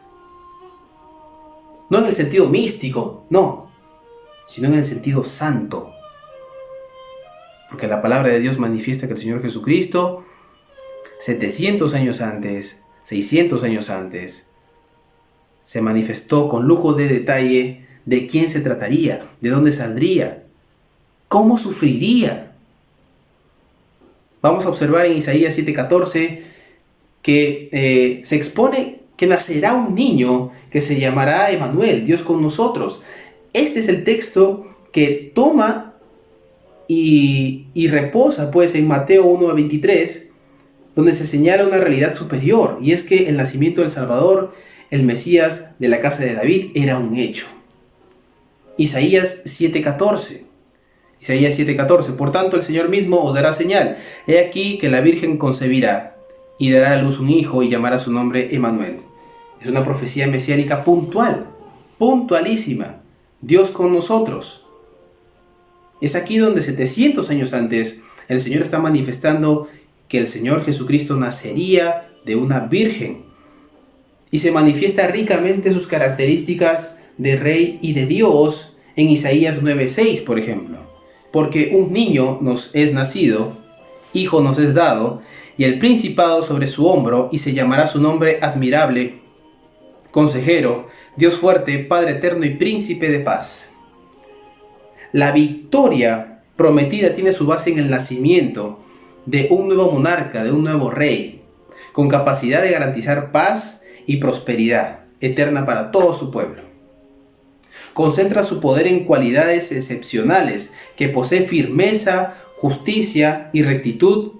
No en el sentido místico, no, sino en el sentido santo. Porque la palabra de Dios manifiesta que el Señor Jesucristo, 700 años antes, 600 años antes, se manifestó con lujo de detalle de quién se trataría, de dónde saldría, cómo sufriría. Vamos a observar en Isaías 7:14 que se expone que nacerá un niño que se llamará Emmanuel, Dios con nosotros. Este es el texto que toma y reposa pues en Mateo 1:23, donde se señala una realidad superior, y es que el nacimiento del Salvador, el Mesías de la casa de David, era un hecho. Isaías 7:14. Por tanto, el Señor mismo os dará señal. He aquí que la Virgen concebirá y dará a luz un hijo y llamará su nombre Emmanuel. Es una profecía mesiánica puntual, puntualísima. Dios con nosotros. Es aquí donde 700 años antes el Señor está manifestando que el Señor Jesucristo nacería de una virgen. Y se manifiesta ricamente sus características de rey y de Dios en Isaías 9:6, por ejemplo. Porque un niño nos es nacido, hijo nos es dado, y el principado sobre su hombro, y se llamará su nombre admirable, consejero, Dios fuerte, Padre eterno y príncipe de paz. La victoria prometida tiene su base en el nacimiento de un nuevo monarca, de un nuevo rey, con capacidad de garantizar paz y prosperidad eterna para todo su pueblo. Concentra su poder en cualidades excepcionales, que posee firmeza, justicia y rectitud,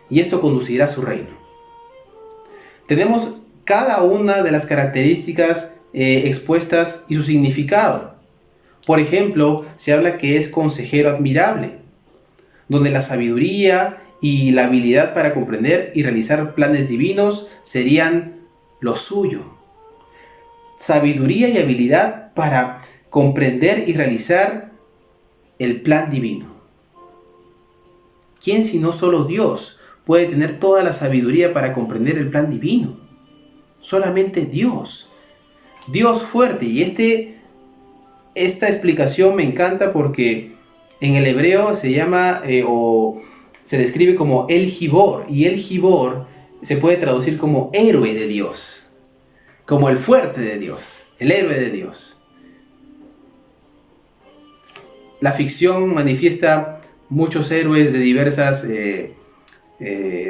y esto conducirá a su reino. Tenemos cada una de las características expuestas y su significado. Por ejemplo, se habla que es consejero admirable, donde la sabiduría y la habilidad para comprender y realizar planes divinos serían lo suyo. Sabiduría y habilidad para comprender y realizar el plan divino. ¿Quién sino solo Dios puede tener toda la sabiduría para comprender el plan divino? Solamente Dios. Dios fuerte. Y esta explicación me encanta porque en el hebreo se llama o se describe como El Gibor. Y El Gibor se puede traducir como héroe de Dios. Como el fuerte de Dios. El héroe de Dios. La ficción manifiesta muchos héroes de diversas,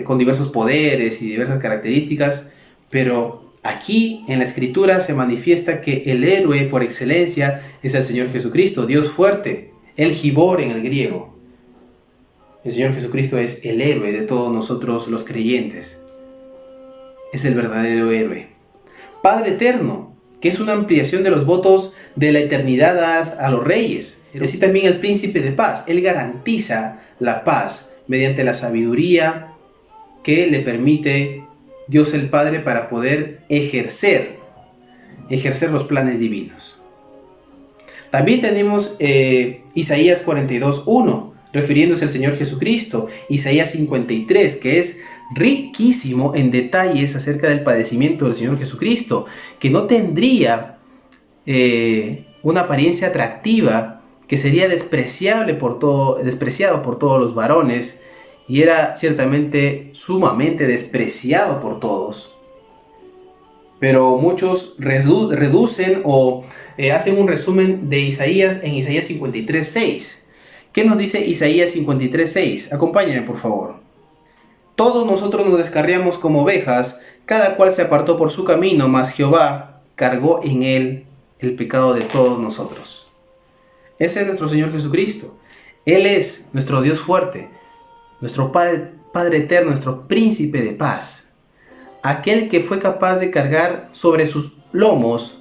con diversos poderes y diversas características, pero aquí en la Escritura se manifiesta que el héroe por excelencia es el Señor Jesucristo, Dios fuerte, el Gibor en el griego. El Señor Jesucristo es el héroe de todos nosotros los creyentes. Es el verdadero héroe. Padre eterno, que es una ampliación de los votos de la eternidad a los reyes. Así también el príncipe de paz. Él garantiza la paz mediante la sabiduría que le permite Dios el Padre para poder ejercer los planes divinos. También tenemos Isaías 42:1, refiriéndose al Señor Jesucristo. Isaías 53, que es riquísimo en detalles acerca del padecimiento del Señor Jesucristo, que no tendría una apariencia atractiva, que sería despreciado por todos los varones, y era ciertamente sumamente despreciado por todos. Pero muchos reducen o hacen un resumen de Isaías en Isaías 53:6. ¿Qué nos dice Isaías 53:6? Acompáñenme, por favor. Todos nosotros nos descarriamos como ovejas, cada cual se apartó por su camino, mas Jehová cargó en él el pecado de todos nosotros. Ese es nuestro Señor Jesucristo. Él es nuestro Dios fuerte, nuestro Padre eterno, nuestro príncipe de paz. Aquel que fue capaz de cargar sobre sus lomos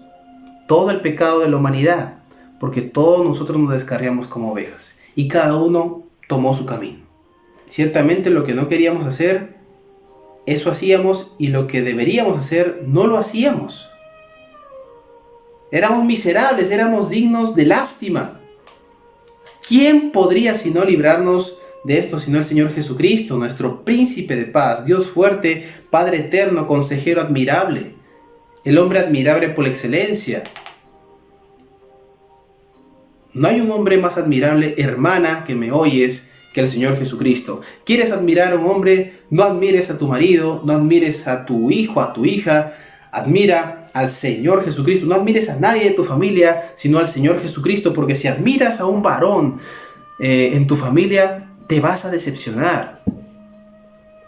todo el pecado de la humanidad, porque todos nosotros nos descarriamos como ovejas y cada uno tomó su camino. Ciertamente lo que no queríamos hacer, eso hacíamos, y lo que deberíamos hacer, no lo hacíamos. Éramos miserables, éramos dignos de lástima. ¿Quién podría sino librarnos de esto sino el Señor Jesucristo, nuestro príncipe de paz, Dios fuerte, Padre eterno, consejero admirable, el hombre admirable por excelencia? No hay un hombre más admirable, hermana, que me oyes, que el Señor Jesucristo. ¿Quieres admirar a un hombre? No admires a tu marido, no admires a tu hijo, a tu hija. Admira al Señor Jesucristo. No admires a nadie de tu familia, sino al Señor Jesucristo, porque si admiras a un varón en tu familia, te vas a decepcionar.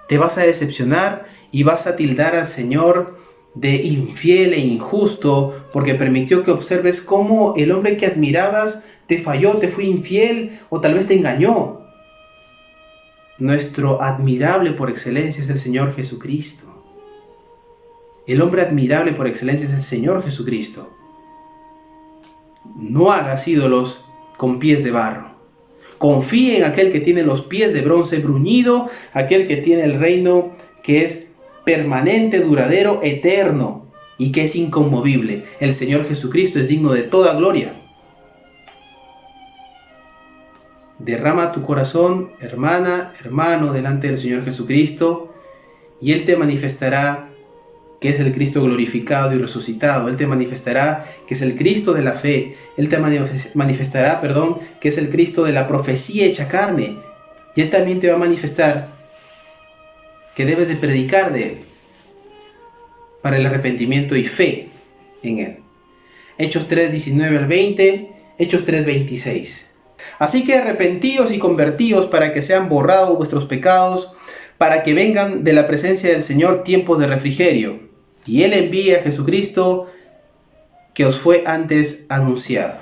Te vas a decepcionar y vas a tildar al Señor de infiel e injusto, porque permitió que observes cómo el hombre que admirabas te falló, te fue infiel o tal vez te engañó. Nuestro admirable por excelencia es el Señor Jesucristo. El hombre admirable por excelencia es el Señor Jesucristo. No hagas ídolos con pies de barro. Confíe en aquel que tiene los pies de bronce bruñido, aquel que tiene el reino que es permanente, duradero, eterno y que es inconmovible. El Señor Jesucristo es digno de toda gloria. Derrama tu corazón, hermana, hermano, delante del Señor Jesucristo, y Él te manifestará que es el Cristo glorificado y resucitado. Él te manifestará que es el Cristo de la fe. Él te manifestará, que es el Cristo de la profecía hecha carne. Y Él también te va a manifestar que debes de predicar de Él para el arrepentimiento y fe en Él. Hechos 3:19 al 20, Hechos 3:26. Así que arrepentíos y convertíos para que sean borrados vuestros pecados, para que vengan de la presencia del Señor tiempos de refrigerio, y Él envía a Jesucristo que os fue antes anunciado.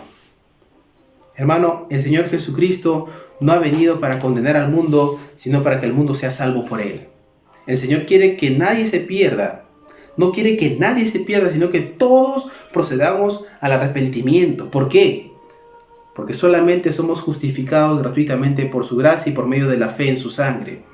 Hermano, el Señor Jesucristo no ha venido para condenar al mundo, sino para que el mundo sea salvo por Él. El Señor quiere que nadie se pierda. No quiere que nadie se pierda, sino que todos procedamos al arrepentimiento. ¿Por qué? Porque solamente somos justificados gratuitamente por su gracia y por medio de la fe en su sangre.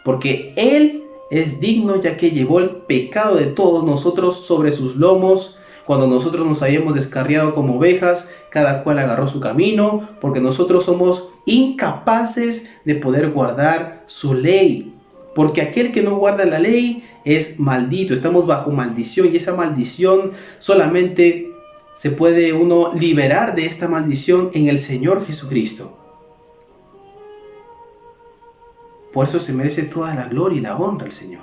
porque Él es digno, ya que llevó el pecado de todos nosotros sobre sus lomos. Cuando nosotros nos habíamos descarriado como ovejas, cada cual agarró su camino, porque nosotros somos incapaces de poder guardar su ley. Porque aquel que no guarda la ley es maldito, estamos bajo maldición, y esa maldición solamente se puede uno liberar de esta maldición en el Señor Jesucristo. Por eso se merece toda la gloria y la honra al Señor.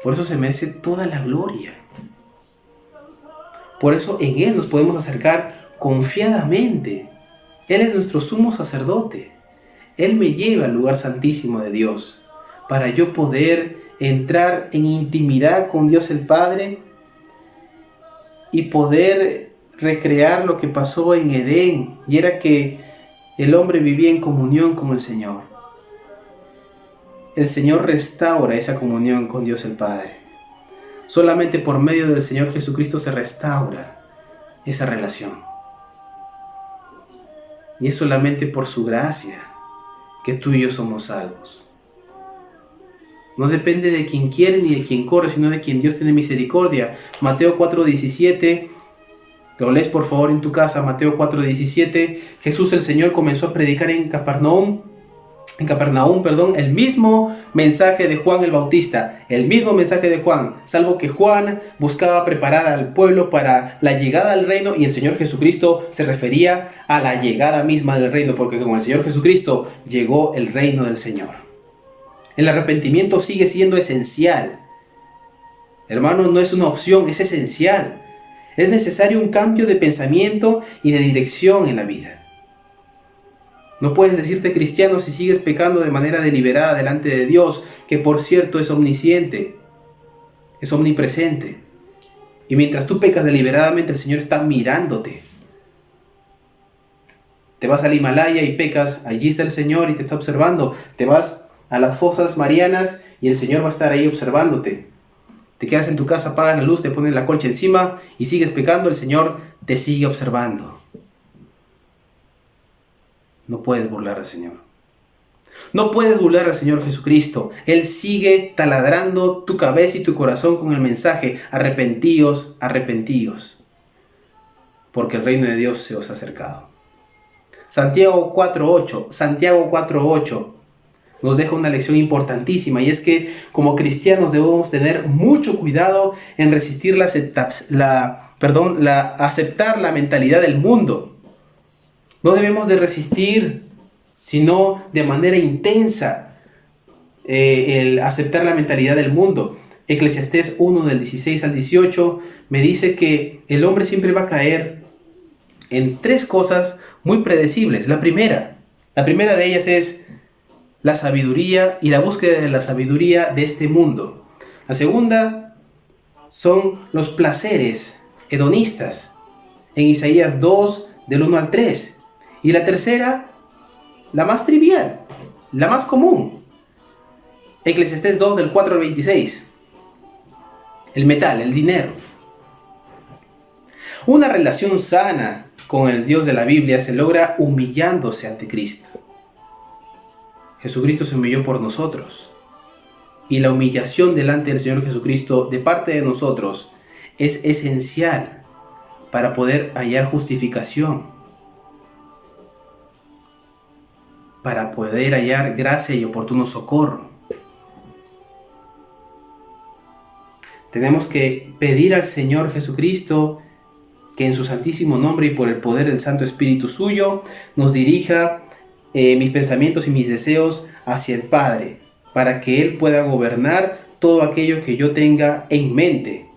Por eso se merece toda la gloria. Por eso en Él nos podemos acercar confiadamente. Él es nuestro sumo sacerdote. Él me lleva al lugar santísimo de Dios para yo poder entrar en intimidad con Dios el Padre y poder recrear lo que pasó en Edén, y era que el hombre vivía en comunión con el Señor. El Señor restaura esa comunión con Dios el Padre. Solamente por medio del Señor Jesucristo se restaura esa relación. Y es solamente por su gracia que tú y yo somos salvos. No depende de quien quiere ni de quien corre, sino de quien Dios tiene misericordia. Mateo 4:17, lo lees por favor en tu casa. Mateo 4:17, Jesús el Señor comenzó a predicar en Capernaum, el mismo mensaje de Juan el Bautista, el mismo mensaje de Juan, salvo que Juan buscaba preparar al pueblo para la llegada al reino, y el Señor Jesucristo se refería a la llegada misma del reino, porque con el Señor Jesucristo llegó el reino del Señor. El arrepentimiento sigue siendo esencial. Hermanos, no es una opción, es esencial. Es necesario un cambio de pensamiento y de dirección en la vida. No puedes decirte cristiano si sigues pecando de manera deliberada delante de Dios, que por cierto es omnisciente, es omnipresente. Y mientras tú pecas deliberadamente, el Señor está mirándote. Te vas al Himalaya y pecas, allí está el Señor y te está observando. Te vas a las fosas marianas y el Señor va a estar ahí observándote. Te quedas en tu casa, apagan la luz, te ponen la colcha encima y sigues pecando, el Señor te sigue observando. No puedes burlar al Señor. No puedes burlar al Señor Jesucristo. Él sigue taladrando tu cabeza y tu corazón con el mensaje: arrepentíos, arrepentíos, porque el reino de Dios se os ha acercado. Santiago 4:8 nos deja una lección importantísima, y es que como cristianos debemos tener mucho cuidado en resistir aceptar la mentalidad del mundo. No debemos de resistir, sino de manera intensa, el aceptar la mentalidad del mundo. Eclesiastés 1 del 16 al 18 me dice que el hombre siempre va a caer en tres cosas muy predecibles. La primera de ellas es la sabiduría y la búsqueda de la sabiduría de este mundo. La segunda son los placeres hedonistas, en Isaías 2 del 1 al 3. Y la tercera, la más trivial, la más común, Eclesiastés 2 del 4 al 26. El metal, el dinero. Una relación sana con el Dios de la Biblia se logra humillándose ante Cristo. Jesucristo se humilló por nosotros. Y la humillación delante del Señor Jesucristo de parte de nosotros es esencial para poder hallar justificación, para poder hallar gracia y oportuno socorro. Tenemos que pedir al Señor Jesucristo que en su santísimo nombre y por el poder del Santo Espíritu suyo nos dirija mis pensamientos y mis deseos hacia el Padre, para que Él pueda gobernar todo aquello que yo tenga en mente.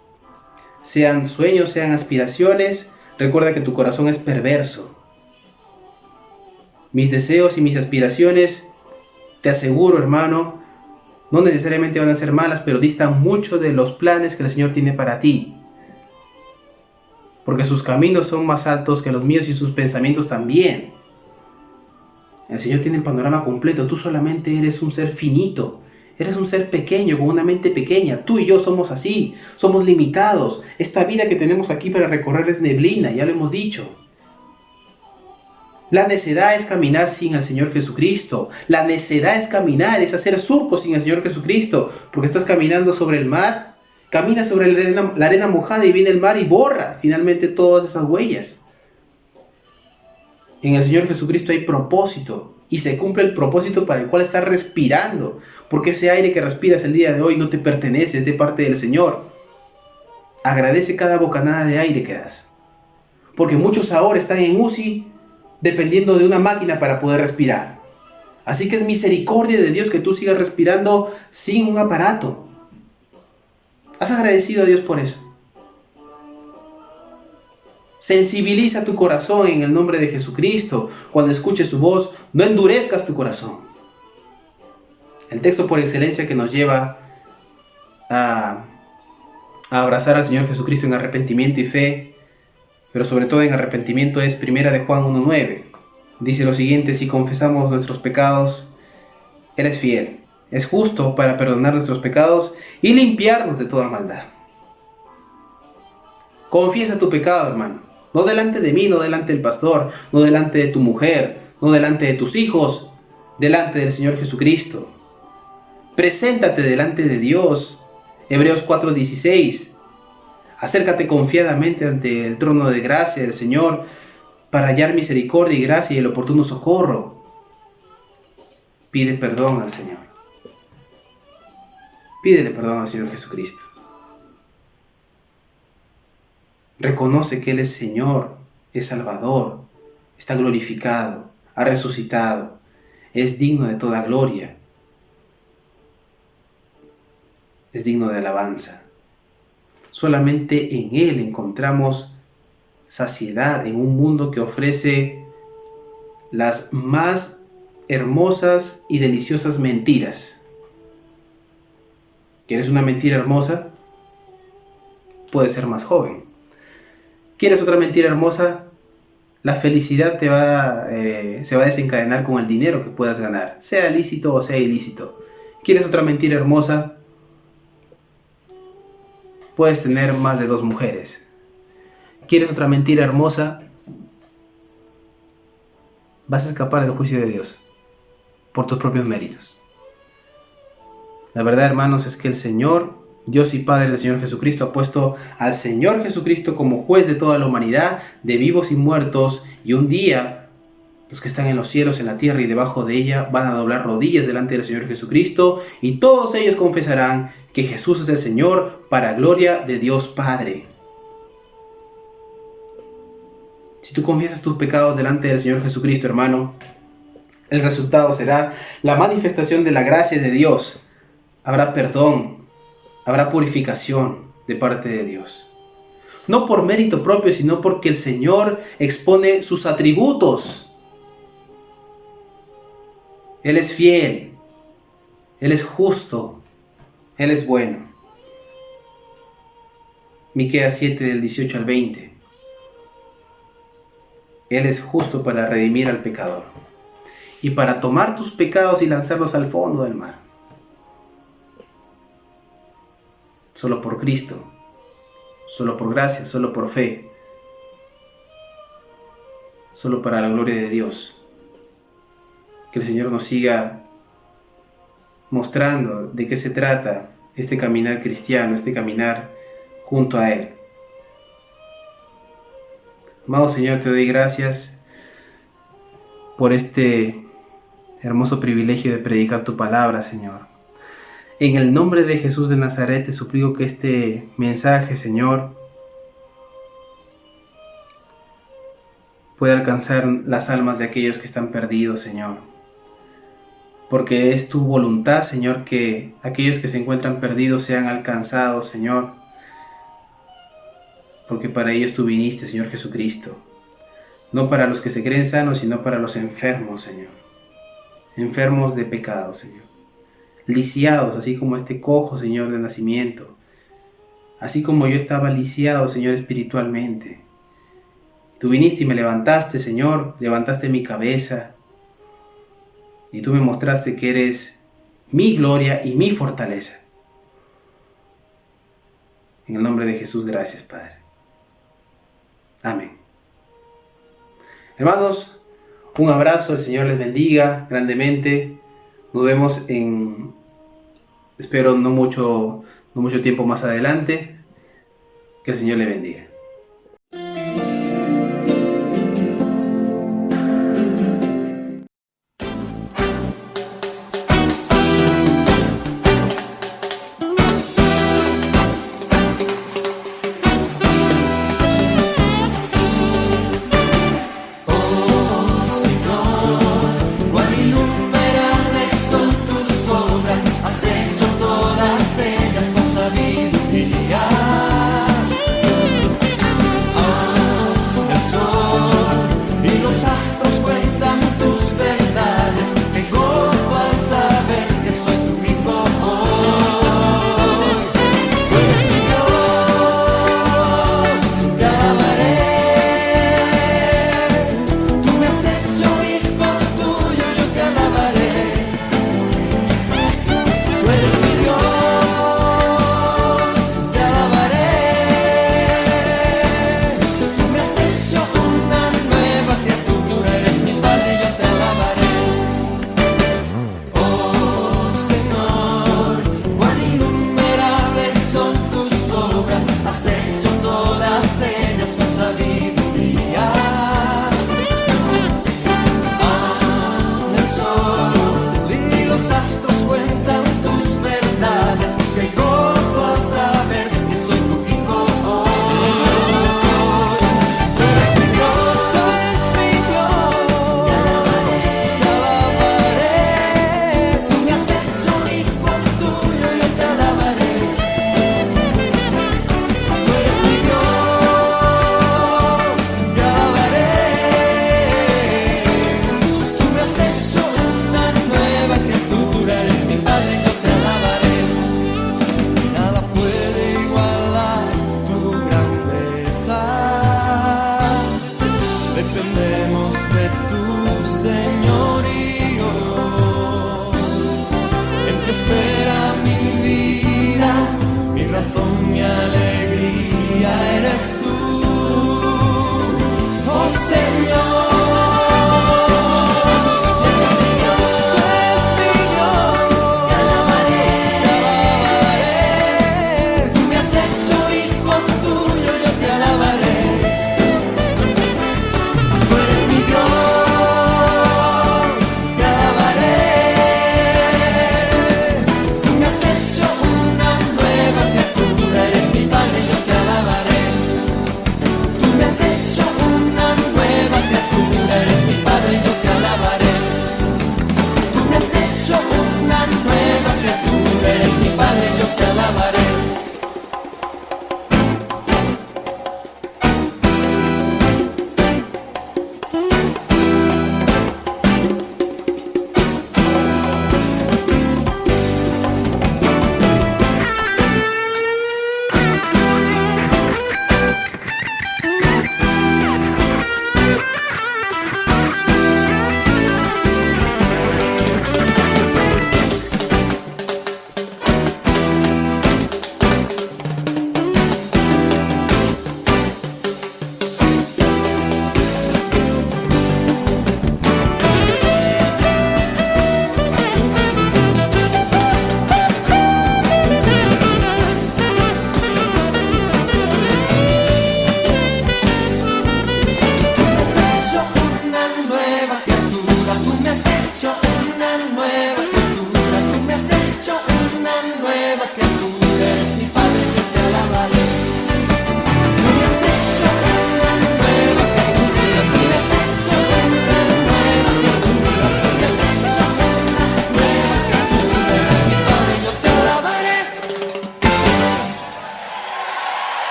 Sean sueños, sean aspiraciones, recuerda que tu corazón es perverso. Mis deseos y mis aspiraciones, te aseguro, hermano, no necesariamente van a ser malas, pero distan mucho de los planes que el Señor tiene para ti. Porque sus caminos son más altos que los míos y sus pensamientos también. El Señor tiene el panorama completo. Tú solamente eres un ser finito. Eres un ser pequeño, con una mente pequeña. Tú y yo somos así. Somos limitados. Esta vida que tenemos aquí para recorrer es neblina, ya lo hemos dicho. La necedad es caminar sin el Señor Jesucristo. La necedad es caminar, es hacer surcos sin el Señor Jesucristo. Porque estás caminando sobre el mar, caminas sobre la arena mojada y viene el mar y borra finalmente todas esas huellas. En el Señor Jesucristo hay propósito y se cumple el propósito para el cual estás respirando. Porque ese aire que respiras el día de hoy no te pertenece, es de parte del Señor. Agradece cada bocanada de aire que das. Porque muchos ahora están en UCI dependiendo de una máquina para poder respirar. Así que es misericordia de Dios que tú sigas respirando sin un aparato. ¿Has agradecido a Dios por eso? Sensibiliza tu corazón en el nombre de Jesucristo. Cuando escuches su voz, no endurezcas tu corazón. El texto por excelencia que nos lleva a abrazar al Señor Jesucristo en arrepentimiento y fe, pero sobre todo en arrepentimiento, es 1 de Juan 1:9. Dice lo siguiente: si confesamos nuestros pecados, Él es fiel, es justo para perdonar nuestros pecados y limpiarnos de toda maldad. Confiesa tu pecado, hermano. No delante de mí, no delante del pastor, no delante de tu mujer, no delante de tus hijos, delante del Señor Jesucristo. Preséntate delante de Dios. Hebreos 4:16. Acércate confiadamente ante el trono de gracia del Señor para hallar misericordia y gracia y el oportuno socorro. Pide perdón al Señor. Pídele perdón al Señor Jesucristo. Reconoce que Él es Señor, es Salvador, está glorificado, ha resucitado, es digno de toda gloria, es digno de alabanza. Solamente en Él encontramos saciedad en un mundo que ofrece las más hermosas y deliciosas mentiras. ¿Quieres una mentira hermosa? Puedes ser más joven. ¿Quieres otra mentira hermosa? La felicidad se va a desencadenar con el dinero que puedas ganar, sea lícito o sea ilícito. ¿Quieres otra mentira hermosa? Puedes tener más de 2 mujeres. ¿Quieres otra mentira hermosa? Vas a escapar del juicio de Dios por tus propios méritos. La verdad, hermanos, es que el Señor, Dios y Padre del Señor Jesucristo, ha puesto al Señor Jesucristo como juez de toda la humanidad, de vivos y muertos, y un día los que están en los cielos, en la tierra y debajo de ella van a doblar rodillas delante del Señor Jesucristo, y todos ellos confesarán que Jesús es el Señor, para gloria de Dios Padre. Si tú confiesas tus pecados delante del Señor Jesucristo, hermano, el resultado será la manifestación de la gracia de Dios. Habrá perdón, habrá purificación de parte de Dios. No por mérito propio, sino porque el Señor expone sus atributos. Él es fiel, Él es justo, Él es bueno. Miqueas 7 del 18 al 20. Él es justo para redimir al pecador y para tomar tus pecados y lanzarlos al fondo del mar. Solo por Cristo, solo por gracia, solo por fe, solo para la gloria de Dios. Que el Señor nos siga mostrando de qué se trata este caminar cristiano, este caminar junto a Él. Amado Señor, te doy gracias por este hermoso privilegio de predicar tu palabra, Señor. En el nombre de Jesús de Nazaret te suplico que este mensaje, Señor, pueda alcanzar las almas de aquellos que están perdidos, Señor. Porque es tu voluntad, Señor, que aquellos que se encuentran perdidos sean alcanzados, Señor. Porque para ellos tú viniste, Señor Jesucristo. No para los que se creen sanos, sino para los enfermos, Señor. Enfermos de pecado, Señor. Lisiados, así como este cojo, Señor, de nacimiento. Así como yo estaba lisiado, Señor, espiritualmente. Tú viniste y me levantaste, Señor. Levantaste mi cabeza. Y tú me mostraste que eres mi gloria y mi fortaleza. En el nombre de Jesús, gracias, Padre. Amén. Hermanos, Un abrazo, el Señor les bendiga grandemente. Nos vemos espero no mucho tiempo más adelante. Que el Señor les bendiga.